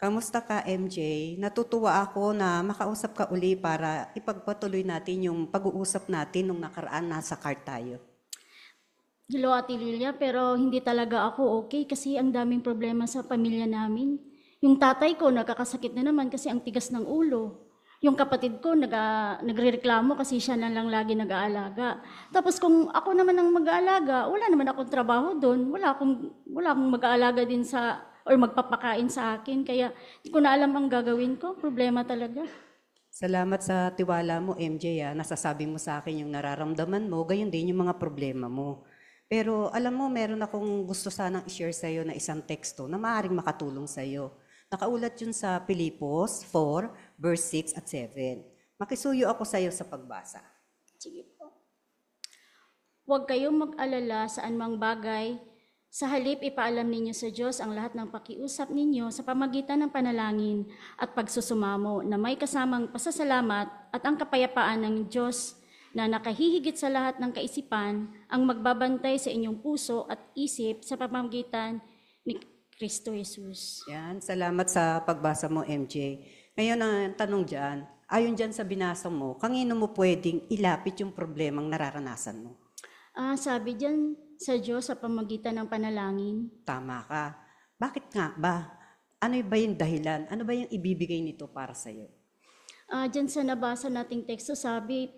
Speaker 14: Kamusta ka, MJ? Natutuwa ako na makausap ka uli para ipagpatuloy natin yung pag-uusap natin nung nakaraan nasa car tayo.
Speaker 20: Hello, Ate Lilia, pero hindi talaga ako okay kasi ang daming problema sa pamilya namin. Yung tatay ko nagkakasakit na naman kasi ang tigas ng ulo. Yung kapatid ko nagrereklamo kasi siya na lang lagi nag-aalaga. Tapos kung ako naman ang mag-aalaga, wala naman akong trabaho doon. Wala akong mag-aalaga din sa or magpapakain sa akin. Kaya hindi ko na alam ang gagawin ko. Problema talaga.
Speaker 14: Salamat sa tiwala mo, MJ. Nasasabi mo sa akin yung nararamdaman mo, gayon din yung mga problema mo. Pero alam mo, meron akong gusto sanang i-share sa'yo na isang teksto na maaaring makatulong sa'yo. Nakaulat yun sa Pilipos 4, verse 6 at 7. Makisuyo ako sa'yo sa pagbasa.
Speaker 20: Sige po. Huwag kayong mag-alala saan mang bagay. Sa halip, ipaalam ninyo sa Diyos ang lahat ng pakiusap ninyo sa pamagitan ng panalangin at pagsusumamo na may kasamang pasasalamat at ang kapayapaan ng Diyos na nakahihigit sa lahat ng kaisipan ang magbabantay sa inyong puso at isip sa pamamagitan ni Kristo Jesus.
Speaker 14: Yan, salamat sa pagbasa mo, MJ. Ngayon ang tanong dyan, ayon dyan sa binasa mo, kanino mo pwedeng ilapit yung problemang nararanasan mo?
Speaker 20: Sabi dyan sa Diyos sa pamamagitan ng panalangin.
Speaker 14: Tama ka. Bakit nga ba? Ano ba yung dahilan? Ano ba yung ibibigay nito para sa'yo?
Speaker 20: Dyan sa nabasa nating teksto, sabi,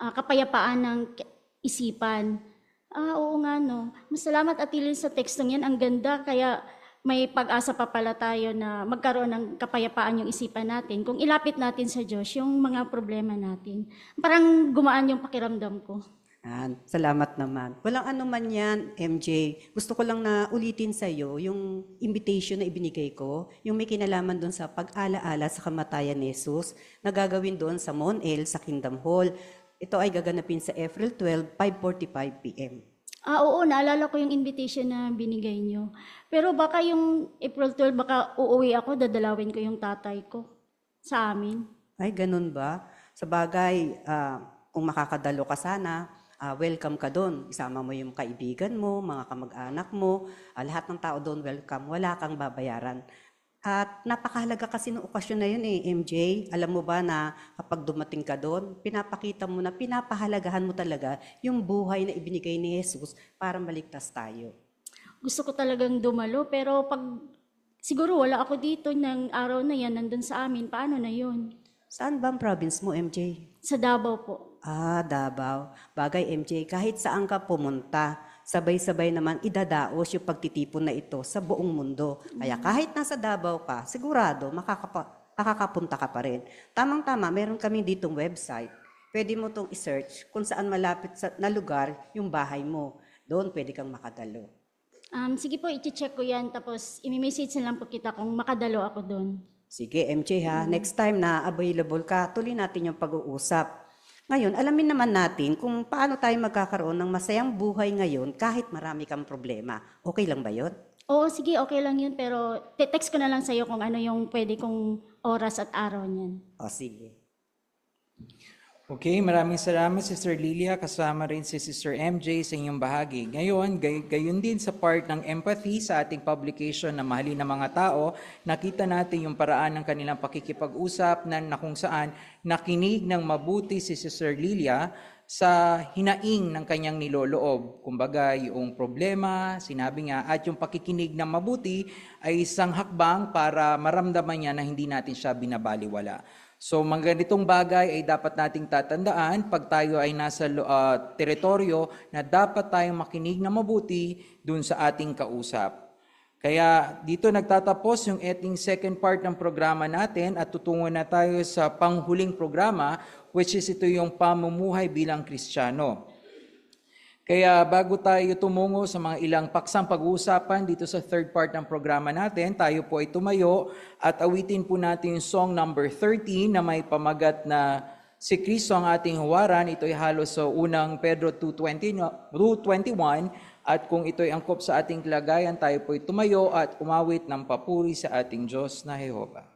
Speaker 20: kapayapaan ng isipan. Oo nga, no. Masalamat at ilin sa tekstong yan. Ang ganda, kaya may pag-asa pa pala tayo na magkaroon ng kapayapaan yung isipan natin. Kung ilapit natin sa Diyos yung mga problema natin. Parang gumaan yung pakiramdam ko.
Speaker 14: Salamat naman. Walang ano man yan, MJ. Gusto ko lang na ulitin sa iyo yung invitation na ibinigay ko, yung may kinalaman doon sa pag-alaala sa kamatayan ni Jesus na gagawin doon sa Mon El sa Kingdom Hall. Ito ay gaganapin sa April 12, 5:45 p.m.
Speaker 20: Oo, naalala ko yung invitation na binigay nyo. Pero baka yung April 12, baka uuwi ako, dadalawin ko yung tatay ko sa amin.
Speaker 14: Ay, ganun ba? Sa bagay, kung makakadalo ka sana, welcome ka doon. Isama mo yung kaibigan mo, mga kamag-anak mo, lahat ng tao doon welcome. Wala kang babayaran. At napakahalaga kasi ng okasyon na yun MJ. Alam mo ba na kapag dumating ka doon, pinapakita mo na pinapahalagahan mo talaga yung buhay na ibinigay ni Jesus para maligtas tayo.
Speaker 20: Gusto ko talagang dumalo, pero pag siguro wala ako dito ng araw na yan, nandun sa amin, paano na yun?
Speaker 14: Saan ba ang province mo, MJ?
Speaker 20: Sa Davao po.
Speaker 14: Davao. Bagay, MJ, kahit saan ka pumunta, sabay-sabay naman idadaos yung pagtitipon na ito sa buong mundo. Kaya kahit nasa Davao ka, sigurado makakapunta ka pa rin. Tamang-tama, meron kami ditong website. Pwede mo itong i-search kung saan malapit na lugar yung bahay mo. Doon pwede kang makadalo.
Speaker 20: Sige po, i-check ko yan, tapos i-message na lang po kita kung makadalo ako doon.
Speaker 14: Sige, MJ ha. Next time na available ka, tuloy natin yung pag-uusap. Ngayon, alamin naman natin kung paano tayo magkakaroon ng masayang buhay ngayon kahit marami kang problema. Okay lang ba yun?
Speaker 20: Oo, sige, okay lang yun, pero text ko na lang sa'yo kung ano yung pwede kong oras at araw niyan.
Speaker 14: O, sige.
Speaker 1: Okay, maraming salamat Sister Lilia, kasama rin si Sister MJ sa inyong bahagi. Ngayon, gayon din sa part ng empathy sa ating publication na Mahalin ng Mga Tao, nakita natin yung paraan ng kanilang pakikipag-usap na kung saan nakinig ng mabuti si Sister Lilia sa hinaing ng kanyang niloloob. Kumbaga, yung problema, sinabi nga, at yung pakikinig ng mabuti ay isang hakbang para maramdaman niya na hindi natin siya binabaliwala. So, mga ganitong bagay ay dapat nating tatandaan pag tayo ay nasa teritoryo na dapat tayong makinig na mabuti dun sa ating kausap. Kaya dito nagtatapos yung ating second part ng programa natin at tutungo na tayo sa panghuling programa, which is ito yung pamumuhay bilang Kristiyano. Kaya bago tayo tumungo sa mga ilang paksang pag-uusapan dito sa third part ng programa natin, tayo po ay tumayo at awitin po natin yung song number 13 na may pamagat na si Kristo ang ating huwaran. Ito ay halos sa unang Pedro 2:21 at kung ito ay angkop sa ating kalagayan, tayo po ay tumayo at umawit ng papuri sa ating Diyos na Jehova.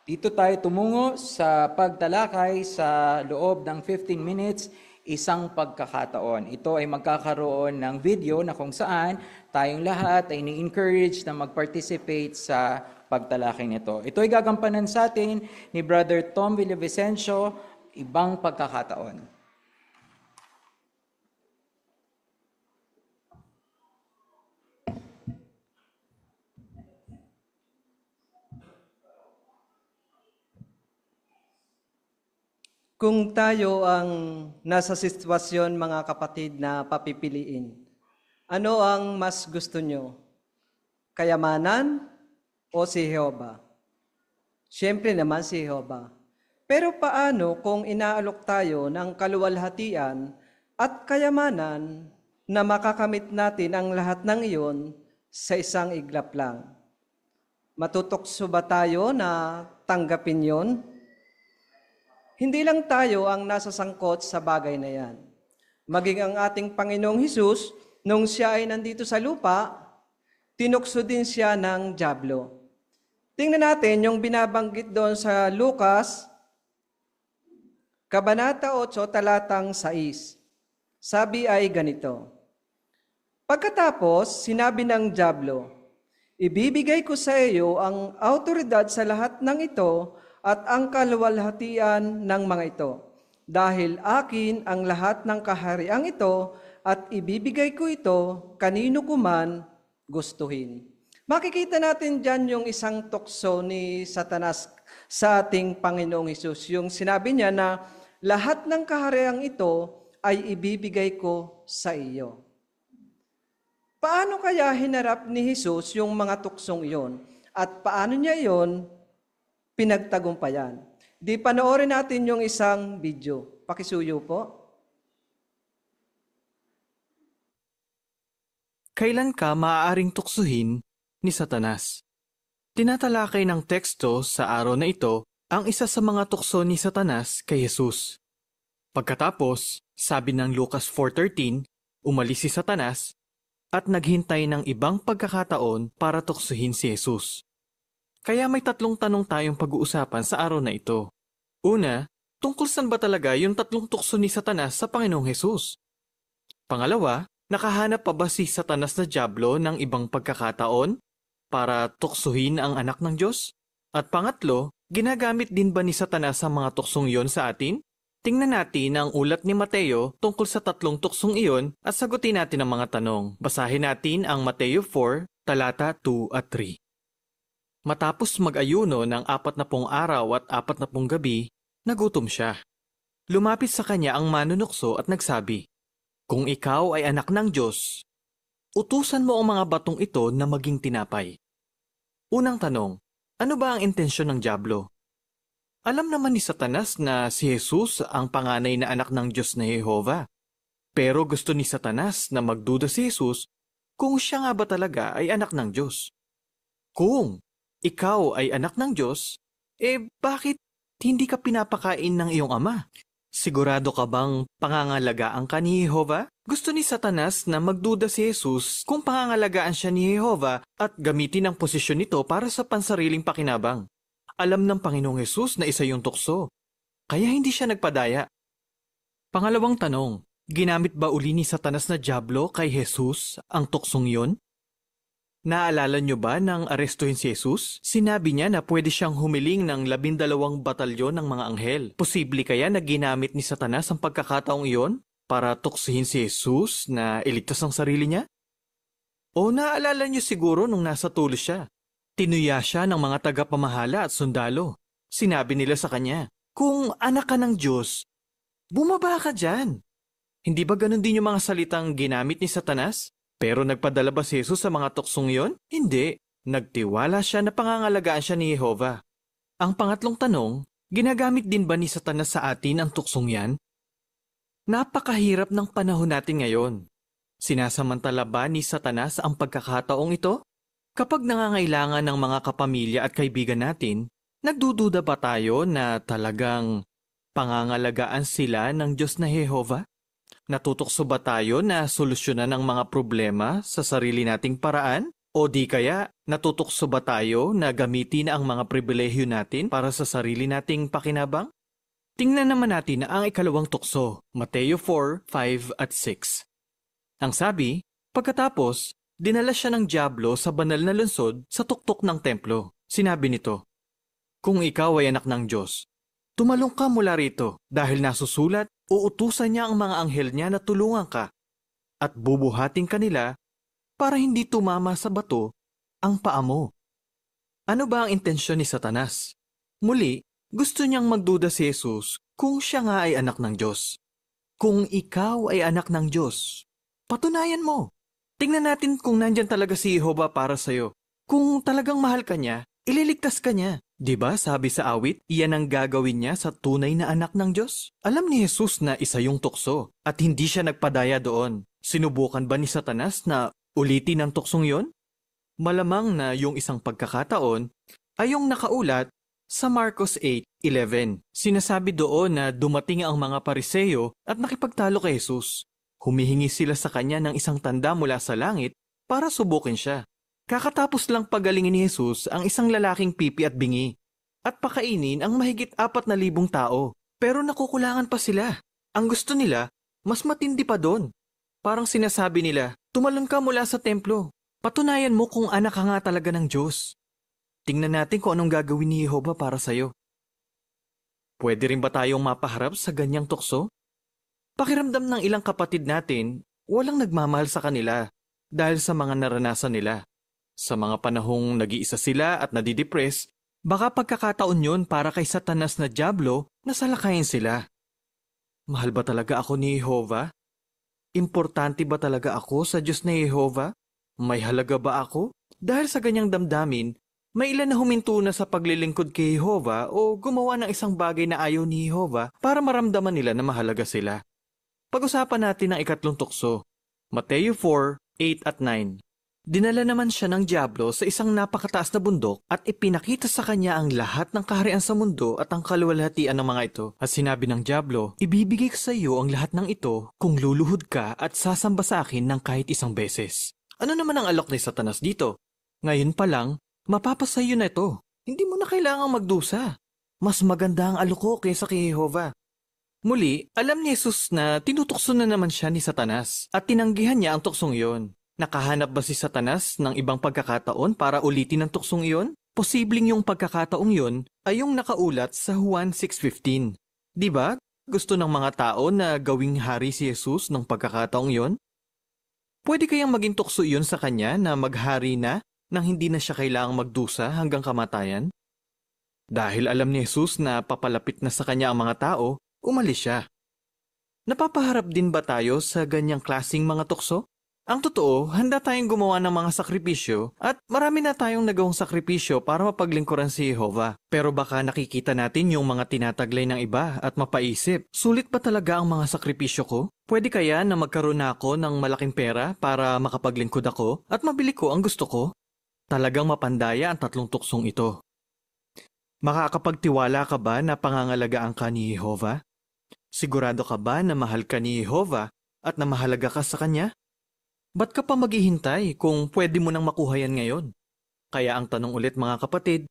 Speaker 1: Dito tayo tumungo sa pagtalakay sa loob ng 15 minutes, isang pagkakataon. Ito ay magkakaroon ng video na kung saan tayong lahat ay ni-encourage na mag-participate sa pagtalakay nito. Ito ay gagampanan sa atin ni Brother Tom Villavicencio, ibang pagkakataon.
Speaker 21: Kung tayo ang nasa sitwasyon, mga kapatid, na papipiliin, ano ang mas gusto nyo? Kayamanan o si Jehova? Siyempre naman si Jehova. Pero paano kung inaalok tayo ng kaluwalhatian at kayamanan na makakamit natin ang lahat ng iyon sa isang iglap lang? Matutokso ba tayo na tanggapin yon? Hindi lang tayo ang nasasangkot sa bagay na yan. Maging ang ating Panginoong Hesus, nung siya ay nandito sa lupa, tinukso din siya ng dyablo. Tingnan natin yung binabanggit doon sa Lucas, Kabanata 8, talatang 6. Sabi ay ganito, pagkatapos, sinabi ng dyablo, ibibigay ko sa iyo ang autoridad sa lahat ng ito at ang kaluwalhatian ng mga ito. Dahil akin ang lahat ng kahariang ito at ibibigay ko ito kanino kuman gustuhin. Makikita natin dyan yung isang tukso ni Satanas sa ating Panginoong Hesus. Yung sinabi niya na lahat ng kahariang ito ay ibibigay ko sa iyo. Paano kaya hinarap ni Hesus yung mga tuksong iyon? At paano niya iyon pinagtagumpayan? Di panoorin natin yung isang video. Pakisuyo po.
Speaker 22: Kailan ka maaaring tuksuhin ni Satanas? Tinatalakay ng teksto sa araw na ito ang isa sa mga tukso ni Satanas kay Jesus. Pagkatapos, sabi ng Lucas 4:13, umalis si Satanas at naghintay ng ibang pagkakataon para tuksuhin si Jesus. Kaya may tatlong tanong tayong pag-uusapan sa araw na ito. Una, tungkol saan ba talaga yung tatlong tukso ni Satanas sa Panginoong Hesus? Pangalawa, nakahanap pa ba si Satanas na dyablo ng ibang pagkakataon para tuksuhin ang anak ng Diyos? At pangatlo, ginagamit din ba ni Satanas ang mga tuksong iyon sa atin? Tingnan natin ang ulat ni Mateo tungkol sa tatlong tuksong iyon at sagutin natin ang mga tanong. Basahin natin ang Mateo 4, talata 2 at 3. Matapos mag-ayuno ng 40 araw at 40 gabi, nagutom siya. Lumapit sa kanya ang manunukso at nagsabi, kung ikaw ay anak ng Diyos, utusan mo ang mga batong ito na maging tinapay. Unang tanong, ano ba ang intensyon ng dyablo? Alam naman ni Satanas na si Jesus ang panganay na anak ng Diyos na Jehova. Pero gusto ni Satanas na magduda si Jesus kung siya nga ba talaga ay anak ng Diyos. Kung ikaw ay anak ng Diyos, bakit hindi ka pinapakain ng iyong ama? Sigurado ka bang pangangalagaan ka ni Jehova? Gusto ni Satanas na magduda si Jesus kung pangangalagaan siya ni Jehova at gamitin ang posisyon nito para sa pansariling pakinabang. Alam ng Panginoong Hesus na isa yung tukso, kaya hindi siya nagpadaya. Pangalawang tanong, ginamit ba uli ni Satanas na dyablo kay Jesus ang tuksong yun? Naalala nyo ba nang arestuhin si Jesus? Sinabi niya na pwede siyang humiling ng 12 batalyon ng mga anghel. Posible kaya na ginamit ni Satanas ang pagkakataong iyon para tuksuhin si Jesus na iligtas ang sarili niya? O naalala nyo siguro nung nasa tulo siya? Tinuya siya ng mga tagapamahala at sundalo. Sinabi nila sa kanya, kung anak ka ng Diyos, bumaba ka dyan. Hindi ba ganun din yung mga salitang ginamit ni Satanas? Pero nagpadala ba si Jesus sa mga tuksong yon? Hindi. Nagtiwala siya na pangangalagaan siya ni Jehova. Ang pangatlong tanong, ginagamit din ba ni Satanas sa atin ang tuksong yan? Napakahirap ng panahon natin ngayon. Sinasamantala ba ni Satanas ang pagkakataong ito? Kapag nangangailangan ng mga kapamilya at kaibigan natin, nagdududa ba tayo na talagang pangangalagaan sila ng Diyos na Jehova? Natutokso ba tayo na solusyonan ang mga problema sa sarili nating paraan? O di kaya natutokso ba tayo na gamitin ang mga pribilehyo natin para sa sarili nating pakinabang? Tingnan naman natin ang ikalawang tukso, Mateo 4, 5 at 6. Ang sabi, pagkatapos, dinala siya ng dyablo sa banal na lungsod sa tuktok ng templo. Sinabi nito, kung ikaw ay anak ng Diyos, tumalong ka mula rito dahil nasusulat, uutusan niya ang mga anghel niya na tulungan ka at bubuhatin ka nila para hindi tumama sa bato ang paa mo. Ano ba ang intensyon ni Satanas? Muli, Gusto niyang magduda si Jesus kung siya nga ay anak ng Diyos. Kung ikaw ay anak ng Diyos, patunayan mo. Tingnan natin kung nandyan talaga si Jehovah para sa'yo. Kung talagang mahal ka niya, ililigtas ka niya. Diba sabi sa awit, iyan ang gagawin niya sa tunay na anak ng Diyos? Alam ni Jesus na isa yung tukso at hindi siya nagpadaya doon. Sinubukan ba ni Satanas na ulitin ang tuksong yon? Malamang na yung isang pagkakataon ay yung nakaulat sa Marcos 8:11. Sinasabi doon na dumating ang mga Pariseo at nakipagtalo kay Jesus. Humihingi sila sa kanya ng isang tanda mula sa langit para subukin siya. Kakatapos lang pagalingin ni Jesus ang isang lalaking pipi at bingi at pakainin ang mahigit 4,000 tao. Pero nakukulangan pa sila. Ang gusto nila, mas matindi pa doon. Parang sinasabi nila, tumalon ka mula sa templo. Patunayan mo kung anak ka nga talaga ng Diyos. Tingnan natin kung anong gagawin ni Jehovah para sa'yo. Pwede rin ba tayong mapaharap sa ganyang tukso? Pakiramdam ng ilang kapatid natin, walang nagmamahal sa kanila dahil sa mga naranasan nila. Sa mga panahong nag-iisa sila at nadidepress, baka pagkakataon yun para kay Satanas na dyablo na salakayin sila. Mahal ba talaga ako ni Jehovah? Importante ba talaga ako sa Diyos na Jehovah? May halaga ba ako? Dahil sa ganyang damdamin, may ilan na huminto na sa paglilingkod kay Jehovah o gumawa ng isang bagay na ayaw ni Jehovah para maramdaman nila na mahalaga sila. Pag-usapan natin ang ikatlong tukso, Mateo 4:8 at 9. Dinala naman siya ng dyablo sa isang napakataas na bundok at ipinakita sa kanya ang lahat ng kaharian sa mundo at ang kaluwalhatian ng mga ito. At sinabi ng dyablo, ibibigay ko sa iyo ang lahat ng ito kung luluhod ka at sasamba sa akin ng kahit isang beses. Ano naman ang alok ni Satanas dito? Ngayon pa lang, mapapasayo na ito. Hindi mo na kailangang magdusa. Mas maganda ang aloko kaysa kay Jehovah. Muli, alam ni Jesus na tinutukso na naman siya ni Satanas at tinanggihan niya ang tuksong iyon. Nakahanap ba si Satanas ng ibang pagkakataon para ulitin ang tuksong iyon? Posibleng yung pagkakataong iyon ay yung nakaulat sa Juan 6:15. Diba? Gusto ng mga tao na gawing hari si Jesus ng pagkakataong iyon? Pwede kayang maging tukso iyon sa kanya na maghari na nang hindi na siya kailangang magdusa hanggang kamatayan? Dahil alam ni Jesus na papalapit na sa kanya ang mga tao, umalis siya. Napapaharap din ba tayo sa ganyang klaseng mga tukso? Ang totoo, handa tayong gumawa ng mga sakripisyo at marami na tayong nagawang sakripisyo para mapaglingkuran si Jehovah. Pero baka nakikita natin yung mga tinataglay ng iba at mapaisip, sulit ba talaga ang mga sakripisyo ko? Pwede kaya na magkaroon na ako ng malaking pera para makapaglingkod ako at mabili ko ang gusto ko? Talagang mapandaya ang tatlong tuksong ito. Makakapagtiwala ka ba na pangangalagaan ka ni Jehovah? Sigurado ka ba na mahal ka ni Jehovah at na mahalaga ka sa Kanya? Ba't ka pa maghihintay kung pwede mo nang makuha yan ngayon? Kaya ang tanong ulit mga kapatid,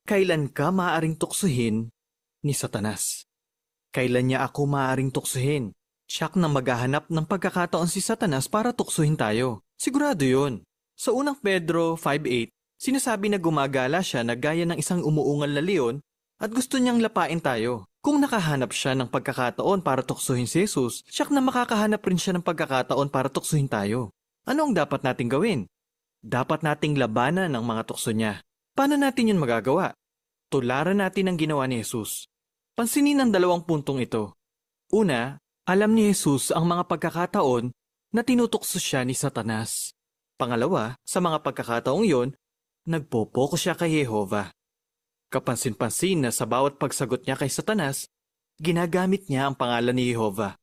Speaker 22: kailan ka maaaring tuksuhin ni Satanas? Kailan niya ako maaaring tuksuhin? Siyak na maghahanap ng pagkakataon si Satanas para tuksuhin tayo. Sigurado yun. Sa unang Pedro 5:8, sinasabi na gumagala siya na gaya ng isang umuungal na leon at gusto niyang lapain tayo. Kung nakahanap siya ng pagkakataon para tuksuhin si Jesus, siyak na makakahanap rin siya ng pagkakataon para tuksuhin tayo. Ano ang dapat nating gawin? Dapat nating labanan ang mga tukso niya. Paano natin yun magagawa? Tularan natin ang ginawa ni Jesus. Pansinin ang 2 puntong ito. Una, alam ni Jesus ang mga pagkakataon na tinutukso siya ni Satanas. Pangalawa, sa mga pagkakataong yon, nagpo-focus siya kay Jehovah. Kapansin-pansin na sa bawat pagsagot niya kay Satanas, ginagamit niya ang pangalan ni Jehovah.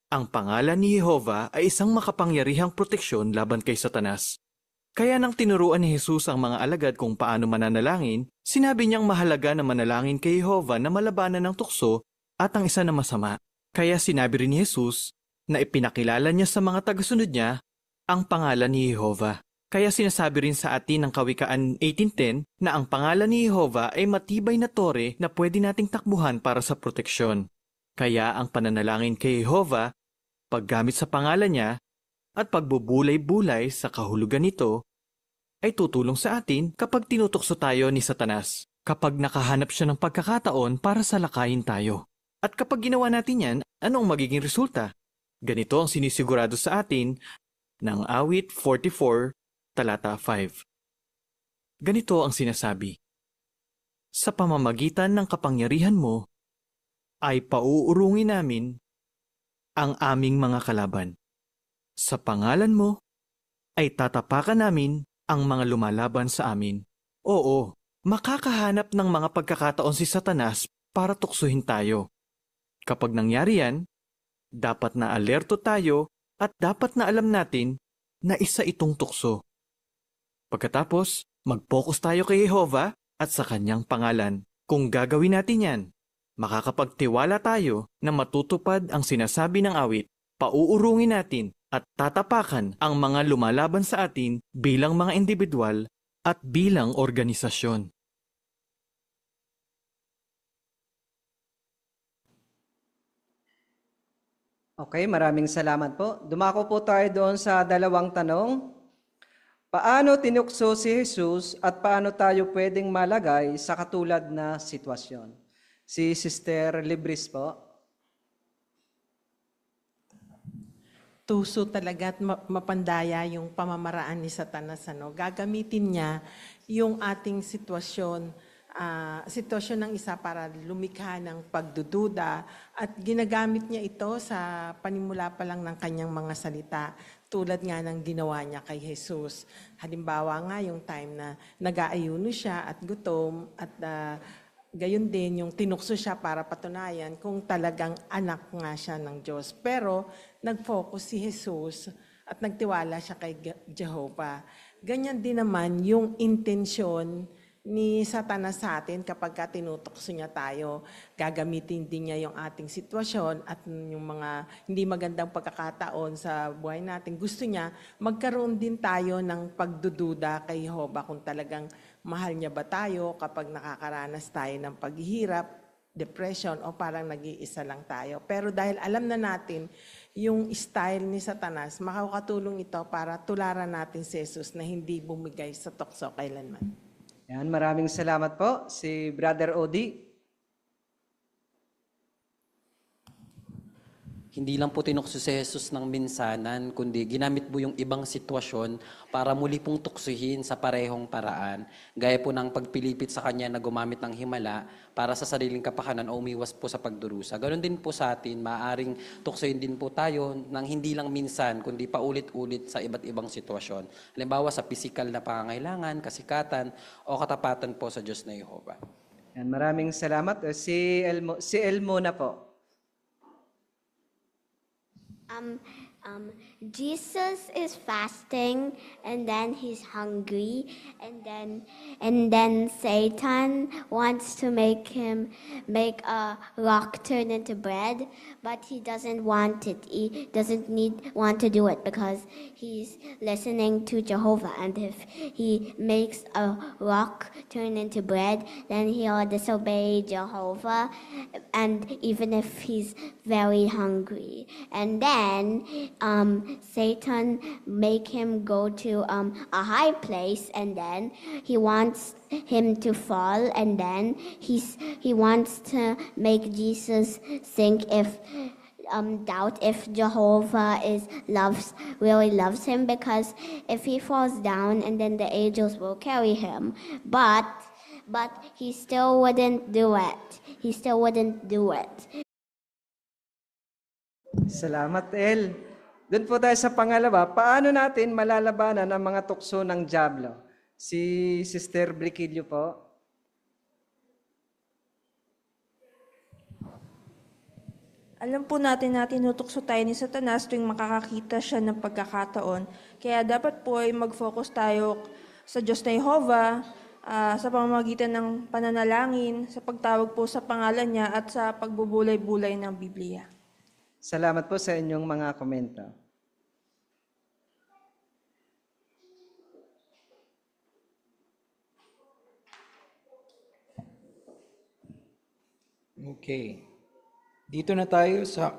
Speaker 22: Ang pangalan ni Jehovah ay isang makapangyarihang proteksyon laban kay Satanas. Kaya nang tinuruan ni Jesus ang mga alagad kung paano mananalangin, sinabi niyang mahalaga na manalangin kay Jehovah na malabanan ng tukso at ang isa na masama. Kaya sinabi rin ni Jesus na ipinakilala niya sa mga tagasunod niya ang pangalan ni Jehovah. Kaya sinasabi rin sa atin ng Kawikaan 18:10 na ang pangalan ni Jehovah ay matibay na tore na pwede nating takbuhan para sa proteksyon. Kaya ang pananalangin kay Jehovah, paggamit sa pangalan niya, at pagbubulay-bulay sa kahulugan nito, ay tutulong sa atin kapag tinutukso tayo ni Satanas, kapag nakahanap siya ng pagkakataon para salakayin tayo. At kapag ginawa natin yan, anong magiging resulta? Ganito ang sinisigurado sa atin ng Awit 44, talata 5. Ganito ang sinasabi. sa pamamagitan ng kapangyarihan mo, ay pauurungin namin ang aming mga kalaban. Sa pangalan mo, ay tatapakan namin ang mga lumalaban sa amin. Oo, makakahanap ng mga pagkakataon si Satanas para tuksuhin tayo. Kapag nangyari yan, dapat na alerto tayo at dapat na alam natin na isa itong tukso. Pagkatapos, mag-focus tayo kay Jehovah at sa kanyang pangalan. Kung gagawin natin yan, makakapagtiwala tayo na matutupad ang sinasabi ng awit, pauurungin natin at tatapakan ang mga lumalaban sa atin bilang mga individual at bilang organisasyon.
Speaker 21: Okay, maraming salamat po. Dumako po tayo doon sa dalawang tanong. Paano tinukso si Jesus at paano tayo pwedeng malagay sa katulad na sitwasyon? Si Sister Libris po.
Speaker 9: Tuso talaga at mapandaya yung pamamaraan ni Satanas. Gagamitin niya yung ating sitwasyon ng isa para lumikha ng pagdududa at ginagamit niya ito sa panimula pa lang ng kanyang mga salita tulad nga ng ginawa niya kay Jesus. Halimbawa nga yung time na nag-aayuno siya at gutom at gayon din yung tinukso siya para patunayan kung talagang anak nga siya ng Diyos. Pero nag-focus si Jesus at nagtiwala siya kay Jehovah. Ganyan din naman yung intensyon ni Satanas sa atin kapag tinutokso niya tayo. Gagamitin din niya yung ating sitwasyon at yung mga hindi magandang pagkakataon sa buhay natin. Gusto niya magkaroon din tayo ng pagdududa kay Jehovah kung talagang mahal niya ba tayo kapag nakakaranas tayo ng paghihirap, depression o parang nag-iisa lang tayo. Pero dahil alam na natin yung style ni Satanas, makakatulong ito para tularan natin si Jesus na hindi bumigay sa tukso kailanman.
Speaker 21: Yan, maraming salamat po. Si Brother Odi.
Speaker 2: Hindi lang po tinukso si Jesus ng minsanan, kundi ginamit po yung ibang sitwasyon para muli pong tuksuhin sa parehong paraan. Gaya po ng pagpilipit sa kanya na gumamit ng himala para sa sariling kapakanan o umiwas po sa pagdurusa. Ganon din po sa atin, maaaring tuksuhin din po tayo ng hindi lang minsan, kundi paulit-ulit sa iba't ibang sitwasyon. Halimbawa sa pisikal na pangangailangan, kasikatan o katapatan po sa Diyos na Jehovah.
Speaker 21: Yan, maraming salamat. Si Elmo na po.
Speaker 4: Jesus is fasting and then he's hungry and then Satan wants to make a rock turn into bread, but he doesn't want it. He doesn't want to do it because he's listening to Jehovah, and if he makes a rock turn into bread, then he'll disobey Jehovah, and even if he's very hungry. And then Satan make him go to a high place, and then he wants him to fall, and then he wants to make Jesus think doubt if Jehovah really loves him, because if he falls down and then the angels will carry him, but he still wouldn't do it.
Speaker 21: Salamat, El. Doon po tayo sa pangalawa, paano natin malalabanan ang mga tukso ng dyablo? Si Sister Briquillo po.
Speaker 23: Alam po natin na tinutukso tayo ni Satanas tuwing makakakita siya ng pagkakataon. Kaya dapat po ay mag-focus tayo sa Diyos na Jehovah, sa pamamagitan ng pananalangin, sa pagtawag po sa pangalan niya at sa pagbubulay-bulay ng Biblia.
Speaker 21: Salamat po sa inyong mga komento.
Speaker 1: Okay. Dito na tayo sa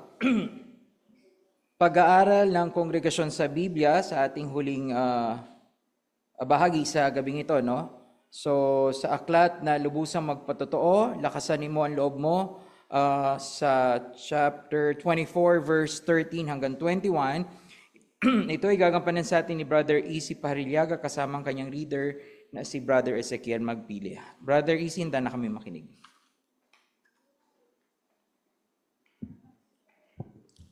Speaker 1: pag-aaral ng kongregasyon sa Biblia sa ating huling bahagi sa gabing ito, no? So, sa aklat na lubusang magpatotoo, lakasanin mo ang loob mo, sa chapter 24, verse 13 hanggang 21. Ito ay gagampanan sa atin ni Brother E.C. Pahariliaga kasama ang kanyang reader na si Brother Ezekiel magpili. Brother Easy, hinta na kami makinig.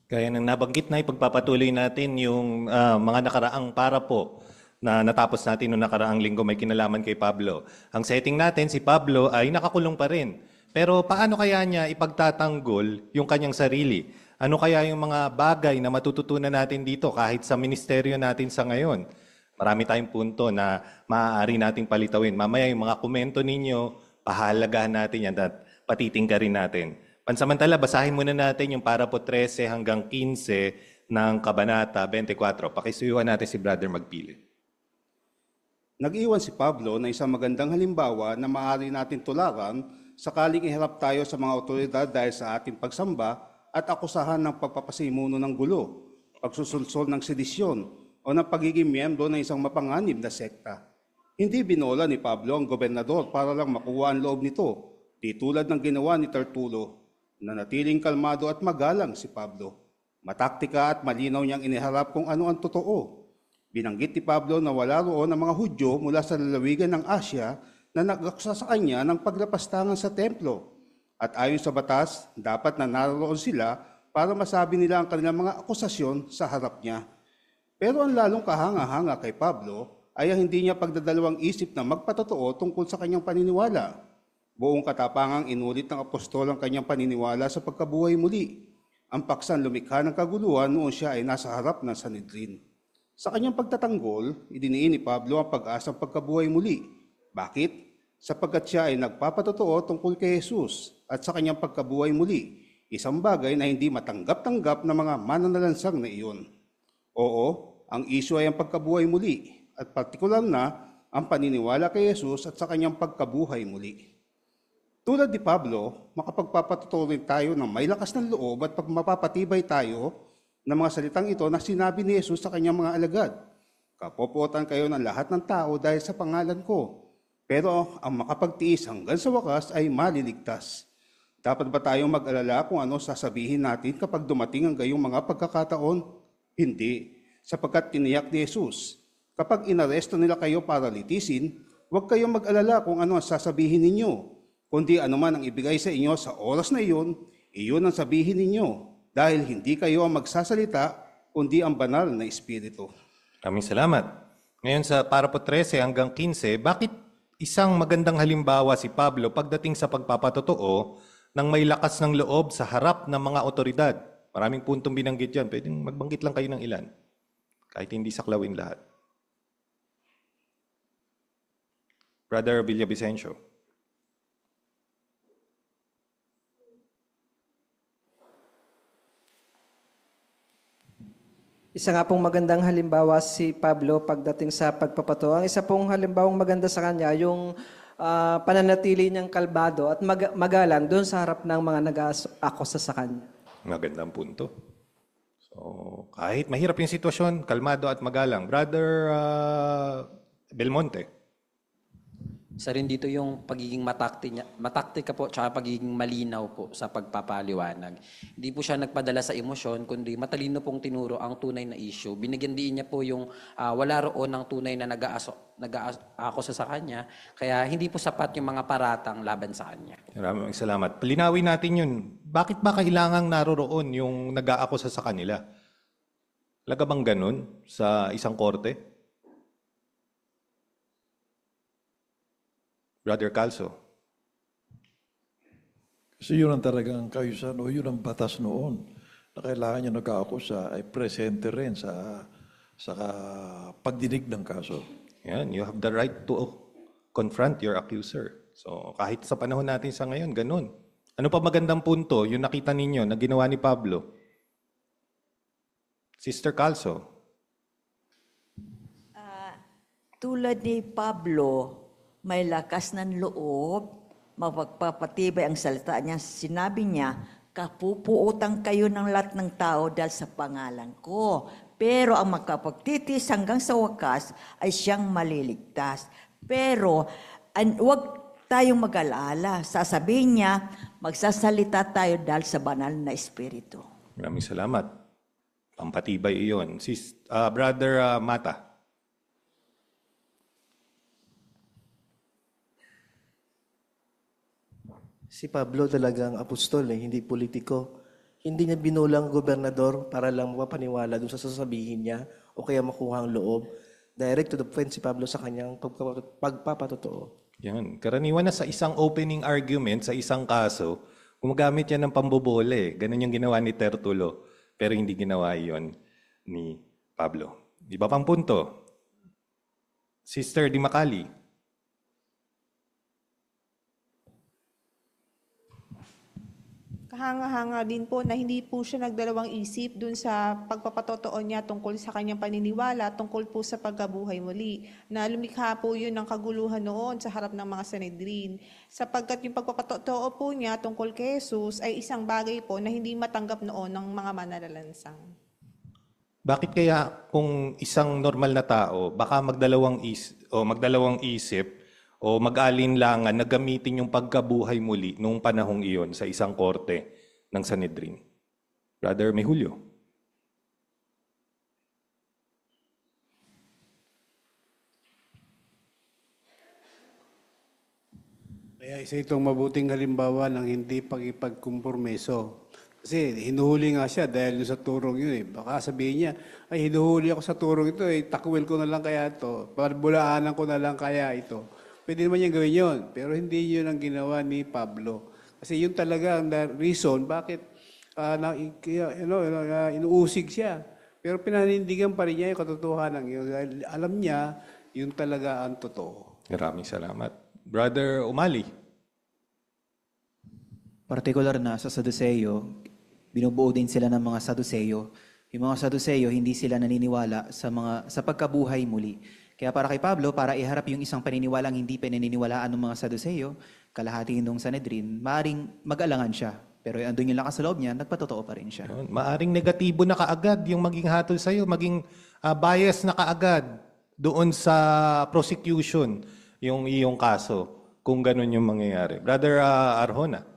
Speaker 6: Gaya ng nabanggit na, ipagpapatuloy natin yung mga nakaraang para po na natapos natin noong nakaraang linggo may kinalaman kay Pablo. Ang setting natin, si Pablo ay nakakulong pa rin. Pero paano kaya niya ipagtatanggol yung kanyang sarili? Ano kaya yung mga bagay na matututunan natin dito kahit sa ministeryo natin sa ngayon? Marami tayong punto na maaari nating palitawin. Mamaya yung mga komento ninyo, pahalagahan natin yan at patitingkarin natin. Pansamantala, basahin muna natin yung para po 13 hanggang 15 ng Kabanata 24. Pakisuyuan natin si Brother magpili.
Speaker 7: Nag-iwan si Pablo na isang magandang halimbawa na maaari natin tularan sakaling iharap tayo sa mga otoridad dahil sa ating pagsamba at akusahan ng pagpapasimuno ng gulo, pagsusulsol ng sedisyon o ng pagiging miyembro ng isang mapanganib na sekta. Hindi binola ni Pablo ang gobernador para lang makuha ang loob nito, di tulad ng ginawa ni Tertulo. Nanatiling kalmado at magalang si Pablo. Mataktika at malinaw niyang iniharap kung ano ang totoo. Binanggit ni Pablo na wala roon ang mga Hudyo mula sa lalawigan ng Asya na nag-aksa sa kanya ng paglapastangan sa templo. At ayon sa batas, dapat na naroon sila para masabi nila ang kanilang mga akusasyon sa harap niya. Pero ang lalong kahanga-hanga kay Pablo ay ang hindi niya pagdadalawang isip na magpatotoo tungkol sa kanyang paniniwala. Buong katapangang inulit ng apostol ang kanyang paniniwala sa pagkabuhay muli. Ang paksang lumikha ng kaguluhan noon siya ay nasa harap ng Sanhedrin. Sa kanyang pagtatanggol, idiniin ni Pablo ang pag-asang pagkabuhay muli. Bakit? Sapagkat siya ay nagpapatotoo tungkol kay Jesus at sa kanyang pagkabuhay muli, isang bagay na hindi matanggap-tanggap ng mga mananalansang na iyon. Oo, ang isyu ay ang pagkabuhay muli at partikular na ang paniniwala kay Jesus at sa kanyang pagkabuhay muli. Tulad ni Pablo, makapagpapatotoo rin tayo ng may lakas ng loob at mapapatibay tayo ng mga salitang ito na sinabi ni Jesus sa kanyang mga alagad. Kapopotan kayo ng lahat ng tao dahil sa pangalan ko. Pero ang makapagtiis hanggang sa wakas ay maliligtas. Dapat ba tayong mag-alala kung ano sasabihin natin kapag dumating ang gayong mga pagkakataon? Hindi, sapagkat tiniyak ni Jesus. Kapag inaresto nila kayo para litisin, huwag kayong mag-alala kung ano ang sasabihin ninyo. Kundi anuman ang ibigay sa inyo sa oras na iyon ang sabihin ninyo, dahil hindi kayo ang magsasalita, kundi ang banal na Espiritu.
Speaker 6: Maraming salamat. Ngayon sa para po 13 hanggang 15, bakit isang magandang halimbawa si Pablo pagdating sa pagpapatotoo ng may lakas ng loob sa harap ng mga otoridad? Maraming puntong binanggit dyan. Pwedeng magbanggit lang kayo ng ilan. Kahit hindi saklawin lahat. Brother Villavicencio.
Speaker 21: Isa nga pong magandang halimbawa si Pablo pagdating sa pagpapato. Ang isa pong halimbawang maganda sa kanya, yung pananatili niyang kalbado at magalang doon sa harap ng mga nag-aakusa sa kanya.
Speaker 6: Magandang punto. So, kahit mahirap yung sitwasyon, kalmado at magalang. Brother Belmonte.
Speaker 2: Isa rin dito yung pagiging mataktika po tsaka pagiging malinaw po sa pagpapaliwanag. Hindi po siya nagpadala sa emosyon, kundi matalino pong tinuro ang tunay na issue. Binigyan din niya po yung wala roon ng tunay na nag-aakusa sa kanya, kaya hindi po sapat yung mga paratang laban sa kanya.
Speaker 6: Maraming salamat. Palinawin natin yun. Bakit ba kailangang naroroon yung nag-aakusa sa kanila? Laga bang ganun sa isang korte? Brother Calso.
Speaker 8: Kasi yun ang talagang kaayusan o yun ang batas noon na kailangan yung nag-aakusa ay presente rin sa pagdinig ng kaso.
Speaker 6: Yan, you have the right to confront your accuser. So kahit sa panahon natin sa ngayon, ganun. Ano pa magandang punto yung nakita ninyo na ginawa ni Pablo? Sister Calso.
Speaker 10: Tulad ni Pablo, may lakas ng loob, mapagpapatibay ang salita niya. Sinabi niya, kapupuutang kayo ng lahat ng tao dahil sa pangalan ko. Pero ang magkapagtitis hanggang sa wakas ay siyang maliligtas. Pero huwag tayong mag-alala. Sasabihin niya, magsasalita tayo dahil sa banal na Espiritu.
Speaker 6: Maraming salamat. Pampatibay iyon. Brother Mata.
Speaker 5: Si Pablo talagang apostol, hindi politiko. Hindi niya binulang gobernador para lang mapapaniwala dun sa sasabihin niya o kaya makuha ang loob. Direct to the point si Pablo sa kanyang pagpapatotoo.
Speaker 6: Yan. Karaniwan na sa isang opening argument, sa isang kaso, gumagamit yan ng pambobole. Ganun yung ginawa ni Tertulo. Pero hindi ginawa yon ni Pablo. Iba pang punto. Sister Di Macali.
Speaker 23: Kahanga-hanga din po na hindi po siya nagdalawang isip dun sa pagpapatotoo niya tungkol sa kanyang paniniwala, tungkol po sa pagkabuhay muli. Na lumikha po yun ng kaguluhan noon sa harap ng mga Sanhedrin. Sapagkat yung pagpapatotoo po niya tungkol kay Jesus ay isang bagay po na hindi matanggap noon ng mga mananalansang.
Speaker 6: Bakit kaya kung isang normal na tao, baka magdalawang isip o mag-alinlangan na gamitin yung pagkabuhay muli noong panahong iyon sa isang korte ng Sanhedrin? Brother Mejulio.
Speaker 11: Kaya isa itong mabuting halimbawa ng hindi pag-ipagkumpormeso. Kasi hinuhuli nga siya dahil sa turong yun eh. Baka sabihin niya, ay hinuhuli ako sa turong ito eh, takwil ko na lang kaya ito, bulaanan ko na lang kaya ito. Pwede naman niyang gawin yun, pero hindi yun ang ginawa ni Pablo. Kasi yun talaga ang reason bakit inuusig siya. Pero pinanindigan pa rin niya yung katotohanan yun. Alam niya, yun talaga ang totoo.
Speaker 6: Maraming salamat. Brother Umali.
Speaker 13: Partikular na sa Saduceo, binubuo din sila ng mga Saduceo. Yung mga Saduceo, hindi sila naniniwala sa pagkabuhay muli. Kaya para kay Pablo, para iharap yung isang paniniwalang hindi pinaniniwalaan ng mga Saduceo, kalahati nung Sanhedrin, maaring mag-alangan siya. Pero andun yung lakas sa loob niya, nagpatotoo pa rin siya.
Speaker 6: Maaring negatibo na kaagad yung maging hatol sa'yo, maging bias na kaagad doon sa prosecution yung iyong kaso, kung ganun yung mangyayari. Brother Arjona.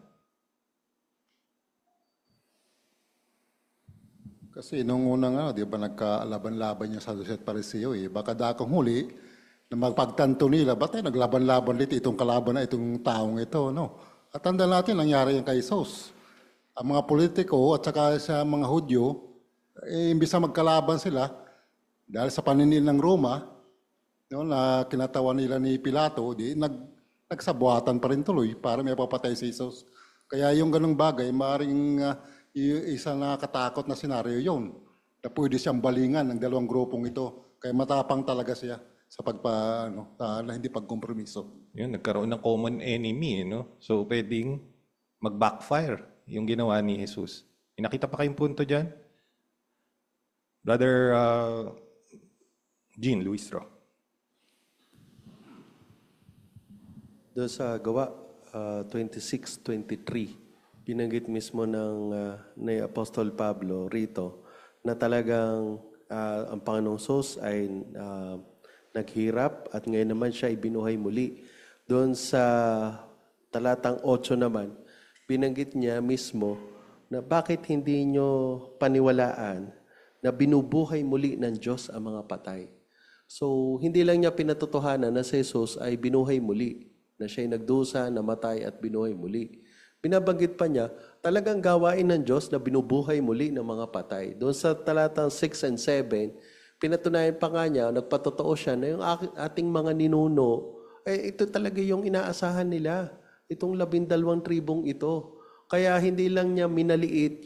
Speaker 24: Kasi nung unang di ba nagkaalaban-laban niya sa Saduceo at Pariseo eh. Baka dakong huli na magpagtanto nila, ba't naglaban-laban dito itong kalaban na itong taong ito, no? At tanda natin, nangyari yung kay Jesus. Ang mga politiko at saka sa mga Hudyo, imbis na magkalaban sila, dahil sa paninil ng Roma, no, na kinatawan nila ni Pilato, nagsabuatan pa rin tuloy para may papatay si Jesus. Kaya yung ganung bagay, maaaring isa na katakot na senaryo yun, na pwede siyang balingan ng dalawang grupong ito. Kaya matapang talaga siya sa na hindi pagkompromiso.
Speaker 6: Yun, nagkaroon ng common enemy, no? So pwedeng mag-backfire yung ginawa ni Jesus. Nakita pa kayong punto dyan? Brother Jean Luistro.
Speaker 25: Doon sa Gawa 26:23, binanggit mismo ni Apostol Pablo rito na talagang ang Panginoong Sos ay naghirap at ngayon naman siya ibinuhay muli. Doon sa talatang 8 naman, binanggit niya mismo na bakit hindi nyo paniwalaan na binubuhay muli ng Diyos ang mga patay. So, hindi lang niya pinatotohanan na si Jesus ay binuhay muli, na siya ay nagdusa, namatay at binuhay muli. Binabanggit pa niya, talagang gawain ng Diyos na binubuhay muli ng mga patay. Doon sa talatang 6 and 7, pinatunayan pa nga niya, nagpatotoo siya na yung ating mga ninuno, ito talaga yung inaasahan nila. Itong 12 tribong ito. Kaya hindi lang niya minaliit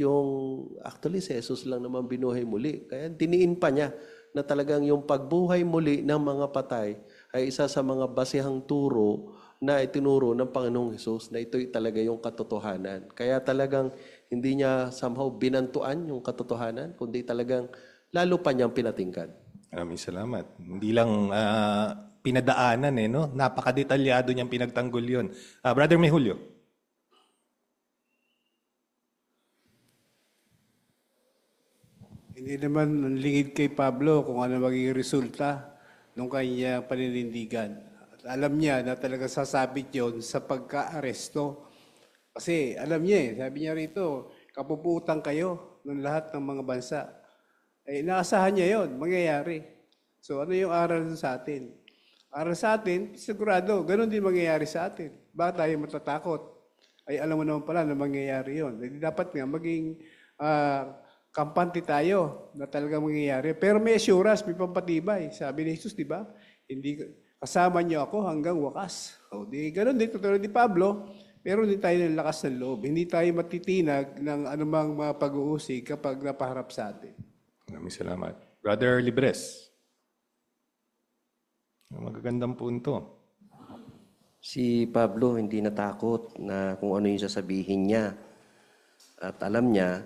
Speaker 25: actually si Jesus lang naman binuhay muli. Kaya diniin pa niya na talagang yung pagbuhay muli ng mga patay ay isa sa mga basihang turo na itinuro ng Panginoong Hesus na ito'y talaga yung katotohanan. Kaya talagang hindi niya somehow binantuan yung katotohanan, kundi talagang lalo pa niyang pinatingkad.
Speaker 6: Maraming salamat. Hindi lang pinadaanan no? Napakadetalyado niyang pinagtanggol yun. Brother Mejulio.
Speaker 11: Hindi naman lingid kay Pablo kung ano magiging resulta ng kanyang paninindigan. Alam niya na talaga sasabit yon sa pagka-aresto. Kasi alam niya sabi niya rito, kapuputan kayo ng lahat ng mga bansa. Inaasahan niya yon, mangyayari. So ano yung aral sa atin? Aral sa atin, sigurado, ganun din mangyayari sa atin. Bakit tayo matatakot? ay alam mo naman pala na mangyayari yun. Hindi dapat nga maging kampante tayo na talagang mangyayari. Pero may assurance, may pampatibay. Sabi ni Jesus, di ba? Hindi kasama niyo ako hanggang wakas. O di ganun din, tutulad ni Pablo, meron din tayo ng lakas ng loob. Hindi tayo matitinag ng anumang mga pag-uusig kapag napaharap sa atin.
Speaker 6: Maraming salamat. Brother Libres. Magagandang punto.
Speaker 3: Si Pablo hindi natakot na kung ano yung sasabihin niya. At alam niya,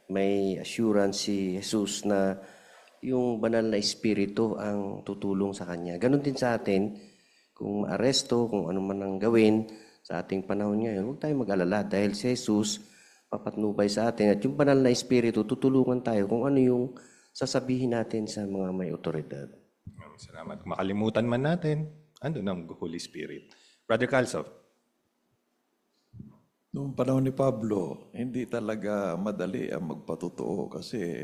Speaker 3: may assurance si Jesus na yung banal na espiritu ang tutulong sa kanya. Ganon din sa atin, kung maaresto, kung ano man ang gawin sa ating panahon ngayon, huwag tayong mag-alala dahil si Jesus papatnubay sa atin at yung banal na espiritu tutulungan tayo kung ano yung sasabihin natin sa mga may otoridad.
Speaker 6: Salamat. Kung makalimutan man natin, andun ang Holy Spirit. Brother Calsov.
Speaker 8: Noong panahon ni Pablo, hindi talaga madali ang magpatotoo kasi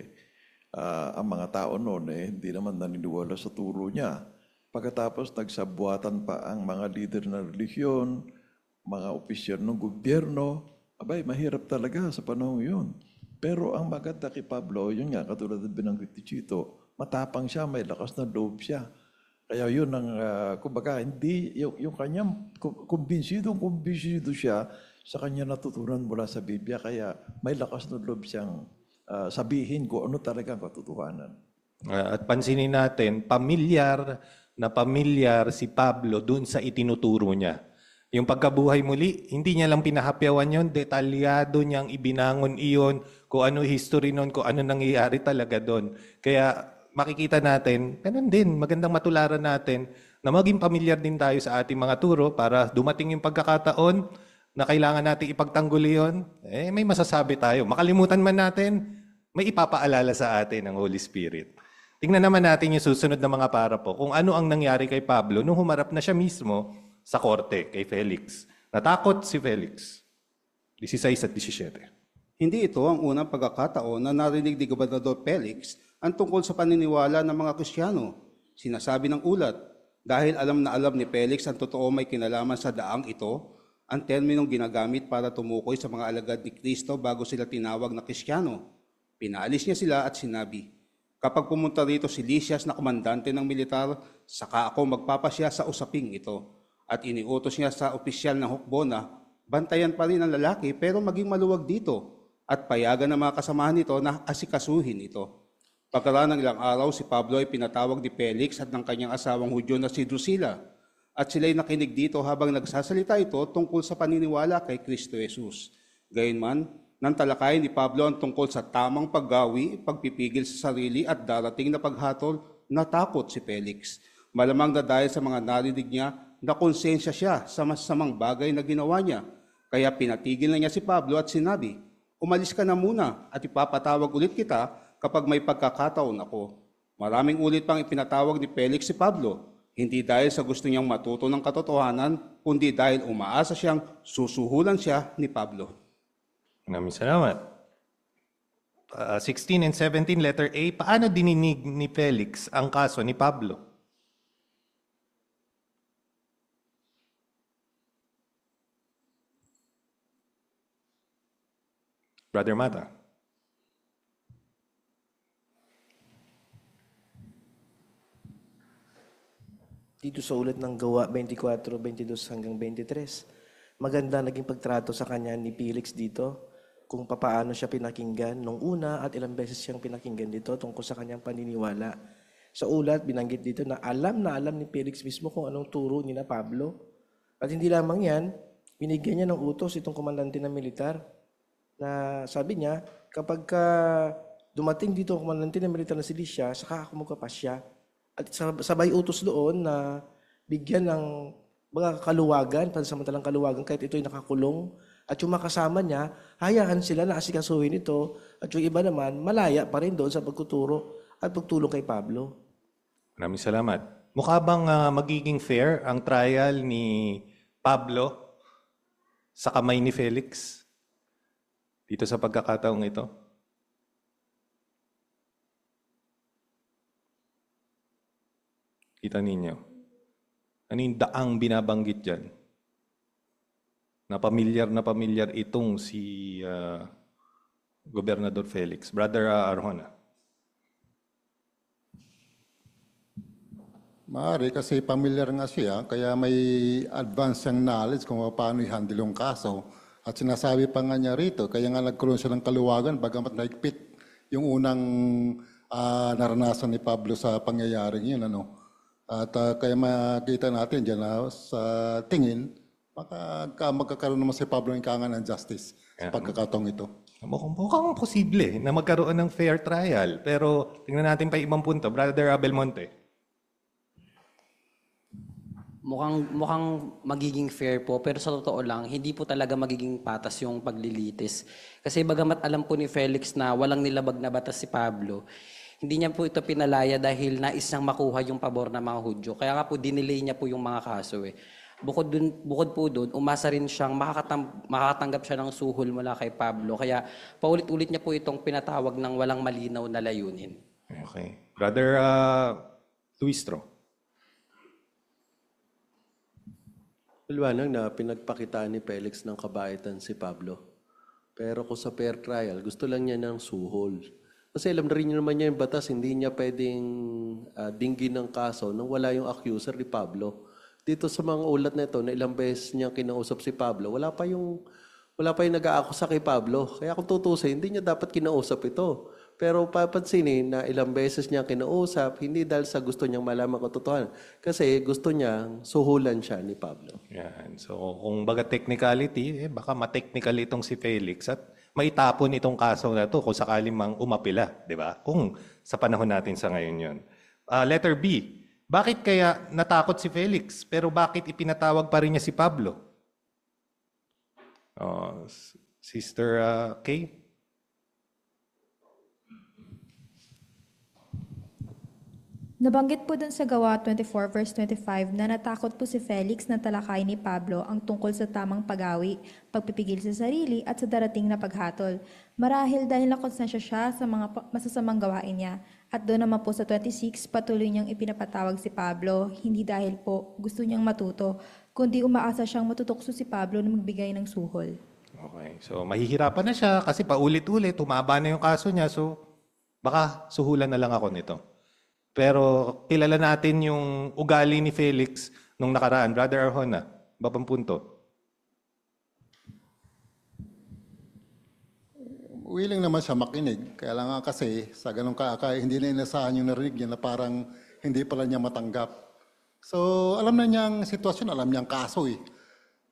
Speaker 8: ang mga tao noon hindi naman naniniwala sa turo niya. Pagkatapos nagsabuatan pa ang mga lider ng relihiyon, mga opisyal ng gobyerno, abay, mahirap talaga sa panahon yun. Pero ang maganda kay Pablo, yun nga, katulad ng binanggit ni Chito, matapang siya, may lakas na loob siya. Kaya yun ang, kumbaga, hindi, yung kanyang, kumbinsido siya sa kanya natutunan mula sa Biblia, kaya may lakas na loob siyang sabihin kung ano talaga ang katotohanan.
Speaker 6: At pansinin natin, pamilyar si Pablo dun sa itinuturo niya. Yung pagkabuhay muli, hindi niya lang pinahapyawan yon, detalyado niyang ibinangon iyon, kung ano history nun, kung ano nangyayari talaga doon. Kaya makikita natin, ganun din, magandang matularan natin na maging pamilyar din tayo sa ating mga turo para dumating yung pagkakataon na kailangan natin ipagtanggol iyon, may masasabi tayo. Makalimutan man natin, may ipapaalala sa atin ng Holy Spirit. Tingnan naman natin yung susunod na mga parapo, kung ano ang nangyari kay Pablo nung humarap na siya mismo sa korte kay Felix. Natakot si Felix. 16 at 17.
Speaker 7: Hindi ito ang unang pagkakataon na narinig ni Gobernador Felix ang tungkol sa paniniwala ng mga Kristiyano. Sinasabi ng ulat, dahil alam na alam ni Felix ang totoo may kinalaman sa daang ito, ang terminong ginagamit para tumukoy sa mga alagad ni Kristo bago sila tinawag na Kristiyano. Pinaalis niya sila at sinabi, kapag pumunta rito si Lysias na komandante ng militar, saka ako magpapasya sa usaping ito. At iniutos niya sa opisyal ng hukbo na bantayan pa rin ang lalaki pero maging maluwag dito at payagan ng mga kasamahan nito na asikasuhin ito. Pagkaraan ng ilang araw, si Pablo ay pinatawag ni Felix at ng kanyang asawang Hudyo na si Drusilla at sila'y nakinig dito habang nagsasalita ito tungkol sa paniniwala kay Kristo Jesus. Gayunman, nang talakayin ni Pablo ang tungkol sa tamang paggawi, pagpipigil sa sarili at darating na paghatol, natakot si Felix. Malamang na dahil sa mga narinig niya, nakonsensya siya sa masamang bagay na ginawa niya. Kaya pinatigil na niya si Pablo at sinabi, umalis ka na muna at ipapatawag ulit kita kapag may pagkakataon ako. Maraming ulit pang ipinatawag ni Felix si Pablo, hindi dahil sa gusto niyang matuto ng katotohanan, kundi dahil umaasa siyang susuhulan siya ni Pablo.
Speaker 6: Maraming salamat. 16 and 17, letter A, paano dininig ni Felix ang kaso ni Pablo? Brother Mata.
Speaker 5: Dito sa ulat ng Gawa 24, 22 hanggang 23, maganda naging pagtrato sa kanya ni Felix dito kung papaano siya pinakinggan nung una at ilang beses siyang pinakinggan dito tungkol sa kanyang paniniwala. Sa ulat, binanggit dito na alam ni Felix mismo kung anong turo ni na Pablo. At hindi lamang yan, binigyan niya ng utos itong komandante ng militar na sabi niya, kapag dumating dito ang komandante ng militar na si Lysias, saka ako magpapasya. At sabay utos doon na bigyan ng mga kaluwagan, pansamantalang kaluwagan, kahit ito'y nakakulong. At yung makasama niya, hayaan sila na asikasuhin ito. At yung iba naman, malaya pa rin doon sa pagtuturo at pagtulong kay Pablo.
Speaker 6: Maraming salamat. Mukha bang magiging fair ang trial ni Pablo sa kamay ni Felix dito sa pagkakataong ito? Kita ninyo. Ano yung daang binabanggit dyan? na pamilyar itong si Gobernador Felix. Brother Arjona.
Speaker 24: Maaari kasi familiar nga siya, kaya may advanced siyang knowledge kung paano i-handle yung kaso. At sinasabi pa nga niya rito, kaya nga nagkaroon siya ng kaluwagan, bagamat naigpit yung unang naranasan ni Pablo sa pangyayaring yun. At kaya makita natin dyan sa tingin, magkakaroon naman si Pablo ng kangan ng justice sa pagkakataong ito.
Speaker 6: Mukhang posible na magkaroon ng fair trial. Pero tingnan natin pa ibang punto. Brother Abelmonte.
Speaker 2: Mukhang magiging fair po, pero sa totoo lang, hindi po talaga magiging patas yung paglilitis. Kasi bagamat alam po ni Felix na walang nilabag na batas si Pablo, hindi niya po ito pinalaya dahil nais niyang makuha yung pabor ng mga Hudyo. Kaya nga po dinelay niya po yung mga kaso eh. Bukod po doon, umasa rin siyang makakatanggap siya ng suhol mula kay Pablo. Kaya paulit-ulit niya po itong pinatawag ng walang malinaw na layunin.
Speaker 6: Okay. Brother Luistro.
Speaker 25: Maliwanag na pinagpakitaan ni Felix ng kabaitan si Pablo. Pero kung sa fair trial, gusto lang niya ng suhol. Kasi alam na rin naman niya yung batas, hindi niya pwedeng dinggin ng kaso nang wala yung accuser ni Pablo. Dito sa mga ulat na ito, na ilang beses niya kinausap si Pablo, wala pa yung nag-aakusa kay Pablo. Kaya kung tutusin, hindi niya dapat kinausap ito. Pero papansinin na ilang beses niya kinausap, hindi dahil sa gusto niyang malaman katotohanan. Kasi gusto niyang suhulan siya ni Pablo.
Speaker 6: Yan. So kung baga technicality, baka ma-technical itong si Felix at maitapon itong kaso na to kung sakaling mang umapila, di ba? Kung sa panahon natin sa ngayon yun. Letter B. Bakit kaya natakot si Felix pero bakit ipinatawag pa rin niya si Pablo? Sister Kay?
Speaker 23: Nabanggit po dun sa Gawa 24 verse 25 na natakot po si Felix na talakay ni Pablo ang tungkol sa tamang pagawi, pagpipigil sa sarili at sa darating na paghatol. Marahil dahil nakonsensya siya sa mga masasamang gawain niya. At doon naman po sa 26, patuloy niyang ipinapatawag si Pablo, hindi dahil po gusto niyang matuto, kundi umaasa siyang matutukso si Pablo na magbigay ng suhol.
Speaker 6: Okay. So mahihirapan na siya kasi paulit-ulit, tumaba na yung kaso niya. So baka suhulan na lang ako nito. Pero kilala natin yung ugali ni Felix nung nakaraan. Brother Arjona, babang punto.
Speaker 24: Willing naman siya makinig. Kaya lang nga kasi sa ganun hindi na inasahan yung narinig niya na parang hindi pala niya matanggap. So alam na niya ang sitwasyon, alam niya ang kaso eh.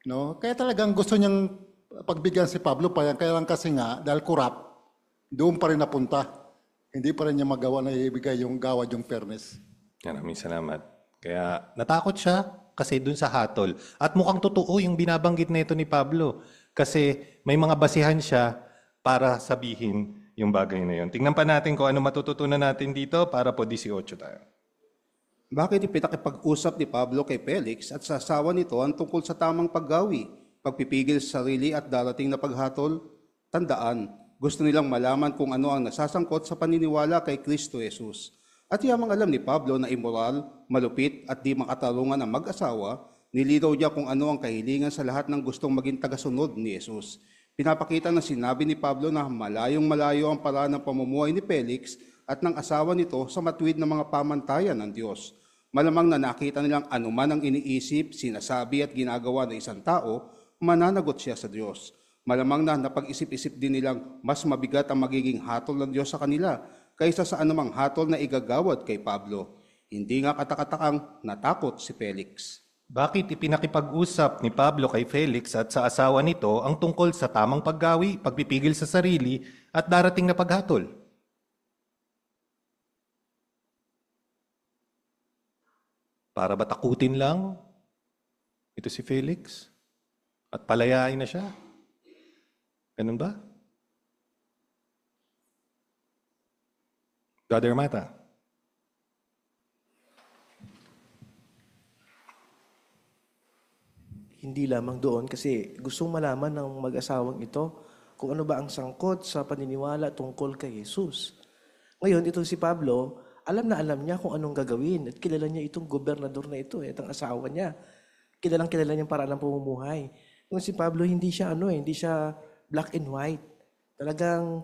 Speaker 24: No? Kaya talagang gusto niyang pagbigyan si Pablo pa yan. Kaya lang kasi nga, dahil kurap, doon pa rin napunta. Hindi pa rin niya magawa na ibigay yung gawad yung fairness.
Speaker 6: Maraming salamat. Kaya natakot siya kasi dun sa hatol. At mukhang totoo yung binabanggit na ito ni Pablo. Kasi may mga basihan siya para sabihin yung bagay na yun. Tingnan pa natin kung ano matututunan natin dito para po 18 tayo.
Speaker 7: Bakit ipinakipag-usap ni Pablo kay Felix at sa asawa nito ang tungkol sa tamang paggawi, pagpipigil sa sarili at darating na paghatol? Tandaan, gusto nilang malaman kung ano ang nasasangkot sa paniniwala kay Kristo Jesus. At yamang alam ni Pablo na immoral, malupit at di makatarungan ang mag-asawa, nilinaw niya kung ano ang kahilingan sa lahat ng gustong maging tagasunod ni Jesus. Pinapakita na sinabi ni Pablo na malayong-malayo ang paraan ng pamumuhay ni Felix at ng asawa nito sa matuwid na mga pamantayan ng Diyos. Malamang na nakita nilang anuman ang iniisip, sinasabi at ginagawa ng isang tao, mananagot siya sa Diyos. Malamang na napag-isip-isip din nilang mas mabigat ang magiging hatol ng Diyos sa kanila kaysa sa anumang hatol na igagawad kay Pablo. Hindi nga katakatakang natakot si Felix.
Speaker 6: Bakit ipinakipag-usap ni Pablo kay Felix at sa asawa nito ang tungkol sa tamang paggawi, pagpipigil sa sarili at darating na paghatol? Para ba takutin lang ito si Felix at palayain na siya? Ganun ba? Brother Mata.
Speaker 5: Hindi lamang doon kasi gustong malaman ng mag-asawang ito kung ano ba ang sangkot sa paniniwala tungkol kay Jesus. Ngayon, itong si Pablo, alam na alam niya kung anong gagawin at kilala niya itong gobernador na ito at ang asawa niya. Kilala niya ang paraan ng pamumuhay. Kung si Pablo, hindi siya hindi siya black and white. Talagang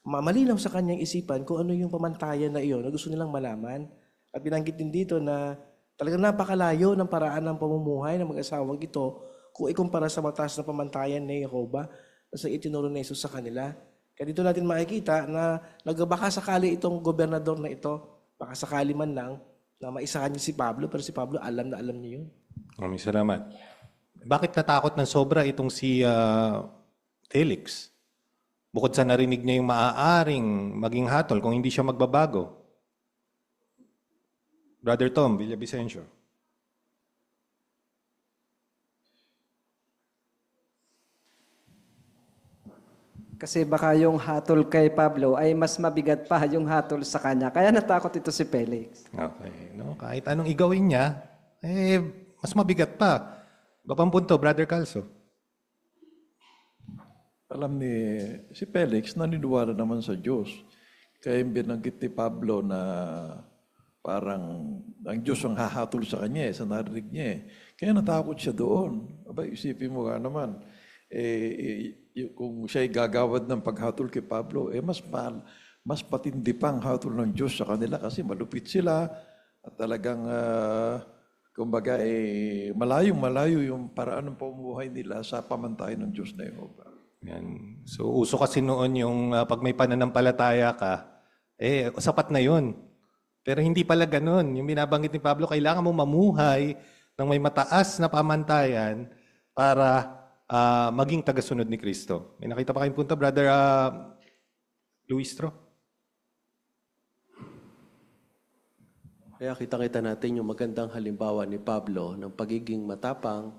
Speaker 5: malinaw sa kanyang isipan kung ano yung pamantayan na iyon na gusto nilang malaman. At binanggit din dito na talagang napakalayo ng paraan ng pamumuhay ng mag-asawang ito kung ikumpara sa mataas na pamantayan ni Jehovah na sa itinuro ni Jesus sa kanila. Kaya dito natin makikita na baka sakali itong gobernador na ito, baka sakali man lang na maisahan niya si Pablo, pero si Pablo alam na alam niya yun.
Speaker 6: Maraming salamat. Bakit natakot ng sobra itong si Felix? Bukod sa narinig niya yung maaaring maging hatol kung hindi siya magbabago. Brother Tom Villavicencio.
Speaker 21: Kasi baka yung hatol kay Pablo ay mas mabigat pa yung hatol sa kanya. Kaya natakot ito si Felix.
Speaker 6: Okay. No? Kahit anong igawin niya, mas mabigat pa. Bapang punto, Brother Calso.
Speaker 8: Alam ni si Felix, naniniwala naman sa Diyos. Kaya yung binanggit ni Pablo na parang ang Diyos ang hahatol sa kanya sa narinig niya. Kaya natakot siya doon. Aba, isipin mo nga naman, kung siya'y gagawad ng paghatol kay Pablo, mas patindi pang hatol ng Diyos sa kanila kasi malupit sila at talagang, kumbaga, malayong-malayo yung paraan ng pamumuhay nila sa pamantayan ng Diyos na Jehovah.
Speaker 6: Yan. So, uso kasi noon yung pag may pananampalataya ka, sapat na yun. Pero hindi pala ganun. Yung binabanggit ni Pablo, kailangan mo mamuhay ng may mataas na pamantayan para maging tagasunod ni Kristo. May nakita pa kayong punto, Brother Luistro?
Speaker 25: Kaya kita-kita natin yung magandang halimbawa ni Pablo ng pagiging matapang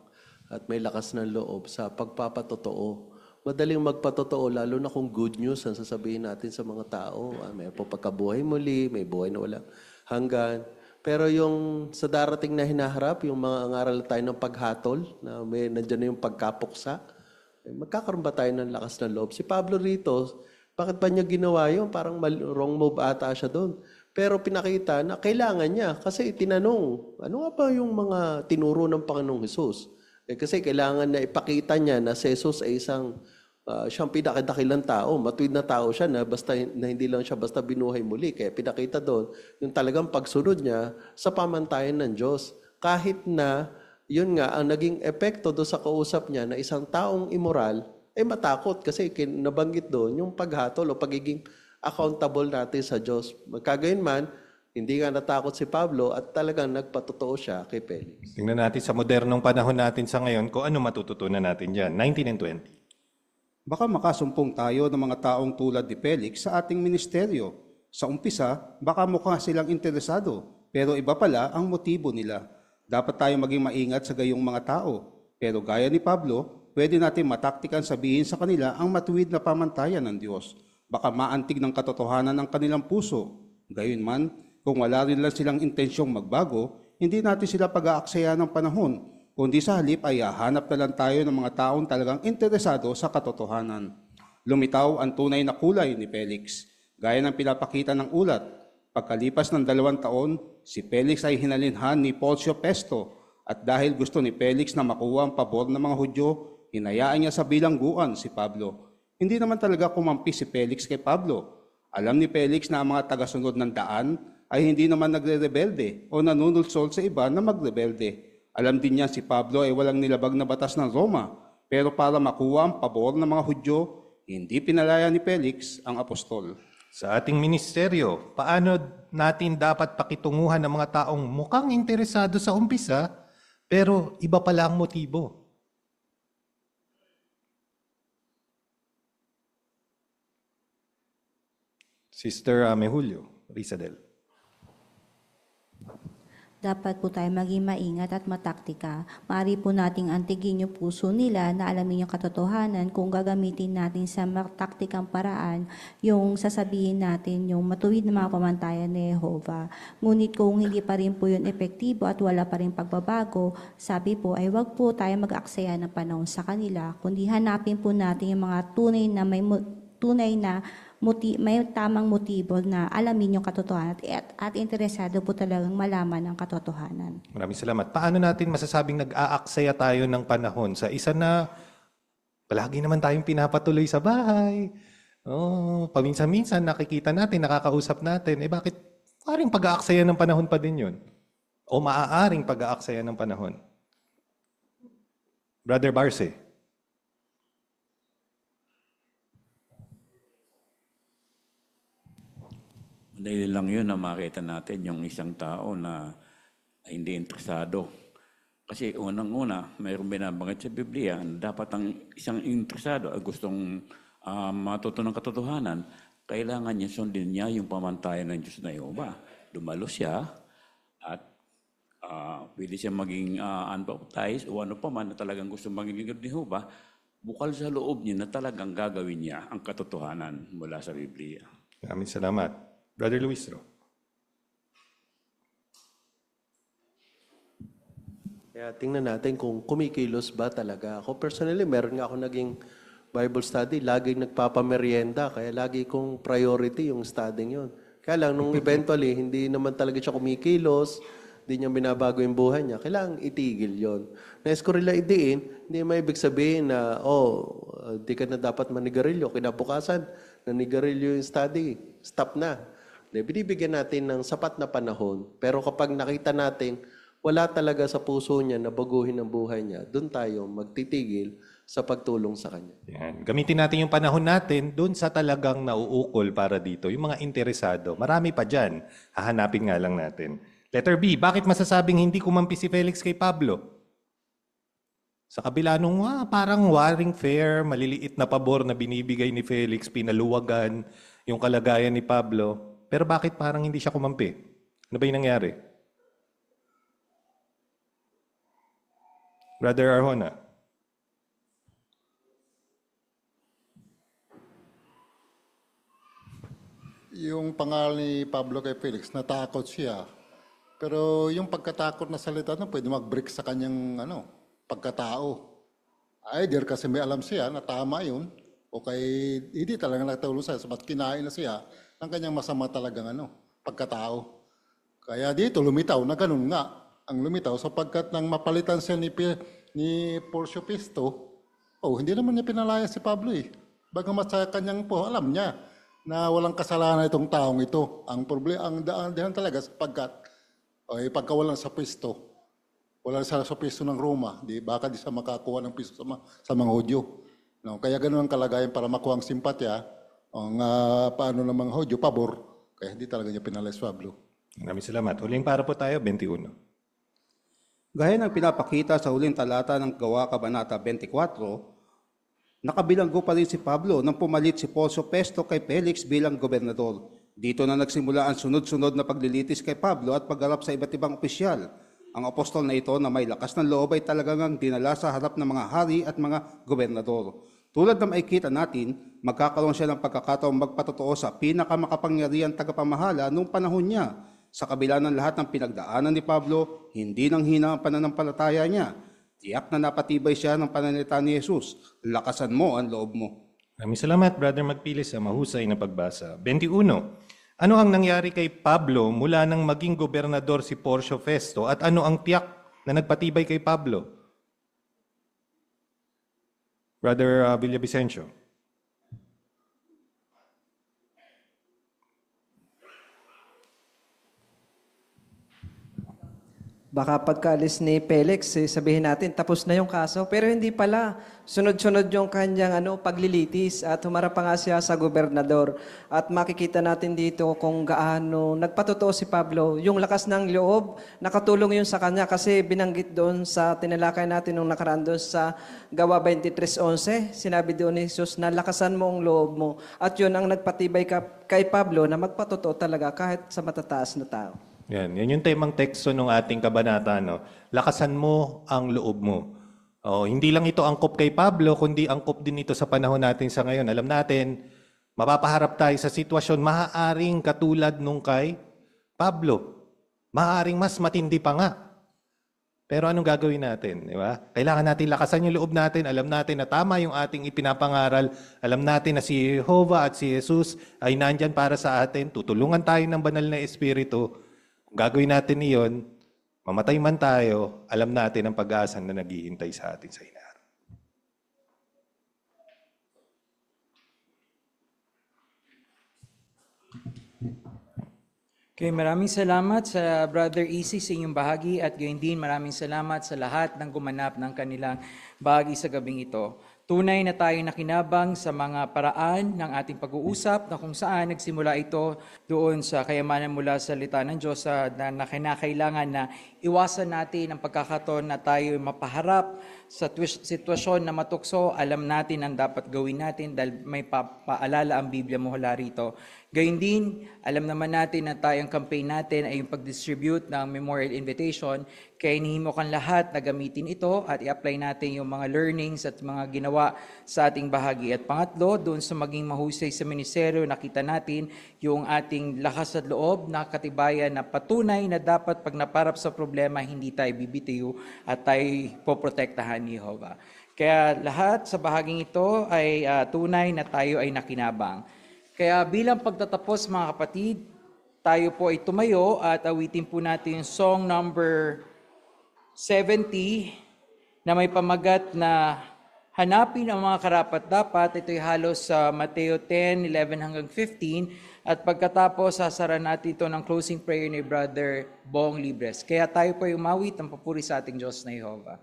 Speaker 25: at may lakas ng loob sa pagpapatotoo. Madaling magpatotoo, lalo na kung good news ang sasabihin natin sa mga tao. May pagkabuhay muli, may buhay na walang hanggan. Pero yung sa darating na hinaharap, yung mga angaral tayo ng paghatol, na nandiyan na yung pagkapuksa, magkakaroon ba tayo ng lakas ng loob? Si Pablo rito, bakit pa niya ginawa yun? Parang wrong move ata siya doon. Pero pinakita na kailangan niya kasi tinanong, ano nga ba yung mga tinuro ng Panginoong Hesus? Kasi kailangan na ipakita niya na si Jesus ay siyang pinakadakilang tao. Matuwid na tao siya na hindi lang siya basta binuhay muli. Kaya pinakita doon yung talagang pagsunod niya sa pamantayan ng Diyos. Kahit na, yun nga, ang naging epekto doon sa kausap niya na isang taong immoral, ay matakot kasi nabanggit doon yung paghatol o pagiging accountable natin sa Diyos. Magkagayon man, hindi nga natakot si Pablo at talagang nagpatotoo siya kay Felix.
Speaker 6: Tingnan natin sa modernong panahon natin sa ngayon kung ano matututunan natin dyan. 19 and 20.
Speaker 7: Baka makasumpong tayo ng mga taong tulad ni Felix sa ating ministeryo. Sa umpisa, baka mukha silang interesado, pero iba pala ang motibo nila. Dapat tayo maging maingat sa gayong mga tao. Pero gaya ni Pablo, pwede natin mataktikan sabihin sa kanila ang matuwid na pamantayan ng Diyos. Baka maantig ng katotohanan ng kanilang puso. Gayunman, kung wala rin lang silang intensyong magbago, hindi natin sila pag-aaksaya ng panahon, kundi sa halip ay hahanap na lang tayo ng mga taong talagang interesado sa katotohanan. Lumitaw ang tunay na kulay ni Felix, gaya ng pinapakita ng ulat. Pagkalipas ng 2 taon, si Felix ay hinalinhan ni Porcio Festo at dahil gusto ni Felix na makuha ang pabor ng mga Hudyo, hinayaan niya sa bilangguan si Pablo. Hindi naman talaga kumampi si Felix kay Pablo. Alam ni Felix na ang mga tagasunod ng daan ay hindi naman nagre-rebelde o nanunulsol sa iba na magrebelde. Alam din niya si Pablo ay walang nilabag na batas ng Roma, pero para makuha ang pabor ng mga Hudyo, hindi pinalaya ni Felix ang apostol.
Speaker 6: Sa ating ministeryo, paano natin dapat pakitunguhan ng mga taong mukhang interesado sa umpisa, pero iba pala ang motibo? Sister Mejulio Rizadel.
Speaker 12: Dapat po tayo maging maingat at mataktika. Maaari po nating antigin yung puso nila na alamin yung katotohanan kung gagamitin natin sa taktikang paraan yung sasabihin natin yung matuwid na mga pamantayan ni Jehovah. Ngunit kung hindi pa rin po yun epektibo at wala pa rin pagbabago, sabi po ay wag po tayo mag-aksaya ng panahon sa kanila, kundi hanapin po natin yung mga tunay na may tamang motibo na alamin yung katotohanan at interesado po talagang malaman ang katotohanan.
Speaker 6: Maraming salamat. Paano natin masasabing nag-aaksaya tayo ng panahon sa isa na Palagi naman tayong pinapatuloy sa bahay. Oh, paminsan-minsan nakikita natin, nakakausap natin. Bakit maaaring pag-aaksaya ng panahon pa din yun? O maaaring pag-aaksaya ng panahon? Brother Barce.
Speaker 15: Dahil lang yun na makita natin yung isang tao na hindi interesado. Kasi unang-una, mayroong binabanggit sa Biblia na dapat ang isang interesado ay gustong matuto ng katotohanan, kailangan niya sundin niya yung pamantayan ng Diyos na Yehova. Dumalo siya at pwede siya maging unbaptized o ano pa man na talagang gusto maging ng Yehova, bukal sa loob niya na talagang gagawin niya ang katotohanan mula sa Biblia.
Speaker 6: Maraming salamat. Brother Luis Ro.
Speaker 25: Kaya tingnan natin kung kumikilos ba talaga. Ako personally, meron nga ako naging Bible study, laging nagpapamerienda, kaya lagi kong priority yung studying yun. Kaya lang, nung eventually, hindi naman talaga siya kumikilos, hindi niya binabago yung buhay niya, kailangang itigil yon. Nais ko rin lang idiin, hindi may ibig sabihin na, di ka na dapat manigarilyo, kinabukasan, nanigarilyo yung study, stop na. Binibigyan natin ng sapat na panahon, pero kapag nakita natin, wala talaga sa puso niya na baguhin ang buhay niya, doon tayo magtitigil sa pagtulong sa kanya.
Speaker 6: Yan. Gamitin natin yung panahon natin doon sa talagang nauukol para dito. Yung mga interesado. Marami pa dyan. Hahanapin nga lang natin. Letter B, bakit masasabing hindi kumampi si Felix kay Pablo? Sa kabila nung parang waring fair, maliliit na pabor na binibigay ni Felix, pinaluwagan yung kalagayan ni Pablo. Pero bakit parang hindi siya kumampi? Ano ba yung nangyari? Brother Arjona.
Speaker 24: Yung pangalan ni Pablo kay Felix, natakot siya. Pero yung pagkatakot na salita na pwede mag-break sa kanyang pagkatao. Either kasi may alam siya na tama yun, o kay hindi talaga nagtulong siya, sabat kinain na siya ng kanyang masama talagang pagkatao. Kaya dito lumitaw na ganun nga ang lumitaw sapagkat nang mapalitan siya ni Porcio Festo, hindi naman niya pinalaya si Pablo eh. Bagamat sa kanyang alam niya na walang kasalanan itong taong ito. Ang problema, ang daan talaga sapagkat pagkawalan sa Festo, wala sa Festo ng Roma, baka di siya makakuha ng piso sa mga Hudyo. No, kaya ganoon ang kalagayan para makuha ang simpatya, ang paano ng mga Hudyo, pabor, kaya hindi talaga niya pinalaya si Pablo.
Speaker 6: Maraming salamat. Huling para po tayo, 21.
Speaker 7: Gaya ng pinapakita sa huling talata ng Gawa Kabanata 24, nakabilanggo pa rin si Pablo nang pumalit si Porcio Festo kay Felix bilang gobernador. Dito na nagsimula ang sunod-sunod na paglilitis kay Pablo at pagharap sa iba't ibang opisyal. Ang apostol na ito na may lakas ng loob ay talagang dinala sa harap ng mga hari at mga gobernador. Tulad na makikita natin, magkakaroon siya ng pagkakataong magpatotoo sa pinakamakapangyarihan tagapamahala noong panahon niya. Sa kabila ng lahat ng pinagdaanan ni Pablo, hindi nang hina ang pananampalataya niya. Tiyak na napatibay siya ng pananalita ni Jesus. Lakasan mo ang loob mo.
Speaker 6: Maraming salamat, Brother Magpilis, sa mahusay na pagbasa. 21. Ano ang nangyari kay Pablo mula nang maging gobernador si Porcio Festo at ano ang tiyak na nagpatibay kay Pablo? Brother Villavicencio.
Speaker 21: Baka pagkaalis ni Felix, sabihin natin, tapos na yung kaso. Pero hindi pala. Sunod-sunod yung kanyang paglilitis at humarap pa nga siya sa gobernador. At makikita natin dito kung gaano nagpatotoo si Pablo. Yung lakas ng loob, nakatulong yun sa kanya kasi binanggit doon sa tinalakay natin nung nakaraan doon sa Gawa 23:11. Sinabi doon ni Jesus na lakasan mo ang loob mo. At yun ang nagpatibay kay Pablo na magpatotoo talaga kahit sa matataas na tao.
Speaker 6: Yan yung temang teksto ng ating kabanata. No? Lakasan mo ang loob mo. Hindi lang ito angkop kay Pablo, kundi angkop din ito sa panahon natin sa ngayon. Alam natin, mapapaharap tayo sa sitwasyon maaaring katulad nung kay Pablo. Maaaring mas matindi pa nga. Pero anong gagawin natin? Di ba? Kailangan natin lakasan yung loob natin. Alam natin na tama yung ating ipinapangaral. Alam natin na si Jehovah at si Jesus ay nandyan para sa atin. Tutulungan tayo ng banal na Espiritu. Kung gagawin natin iyon, mamatay man tayo, alam natin ang pag-asa na naghihintay sa atin sa hinaharap.
Speaker 1: Okay, maraming salamat sa Brother Easy sa inyong bahagi at gayon din maraming salamat sa lahat ng gumanap ng kanilang bahagi sa gabing ito. Tunay na tayo nakinabang sa mga paraan ng ating pag-uusap na kung saan nagsimula ito doon sa kayamanan mula sa salita ng Diyos na kinakailangan na iwasan natin ang pagkakataon na tayo mapaharap sa sitwasyon na matukso. Alam natin ang dapat gawin natin dahil may paalala ang Biblia mula rito. Gayun din, alam naman natin na tayong campaign natin ay yung pag-distribute ng memorial invitation. Kaya inihimukan lahat na gamitin ito at i-apply natin yung mga learnings at mga ginawa sa ating bahagi. At pangatlo, doon sa maging mahusay sa ministeryo, nakita natin yung ating lakas at loob na katibayan na patunay na dapat pag naparap sa problema, hindi tayo bibitiw at tayo poprotektahan ni Jehovah. Kaya lahat sa bahaging ito ay tunay na tayo ay nakinabang. Kaya bilang pagtatapos mga kapatid, tayo po ay tumayo at awitin po natin yung song number 70 na may pamagat na hanapin ang mga karapat-dapat. Ito'y halos sa Mateo 10:11 hanggang 15. At pagkatapos, sasara natin ito ng closing prayer ni Brother Bong Libres. Kaya tayo po ay umawit ng papuri sa ating Diyos na Jehovah.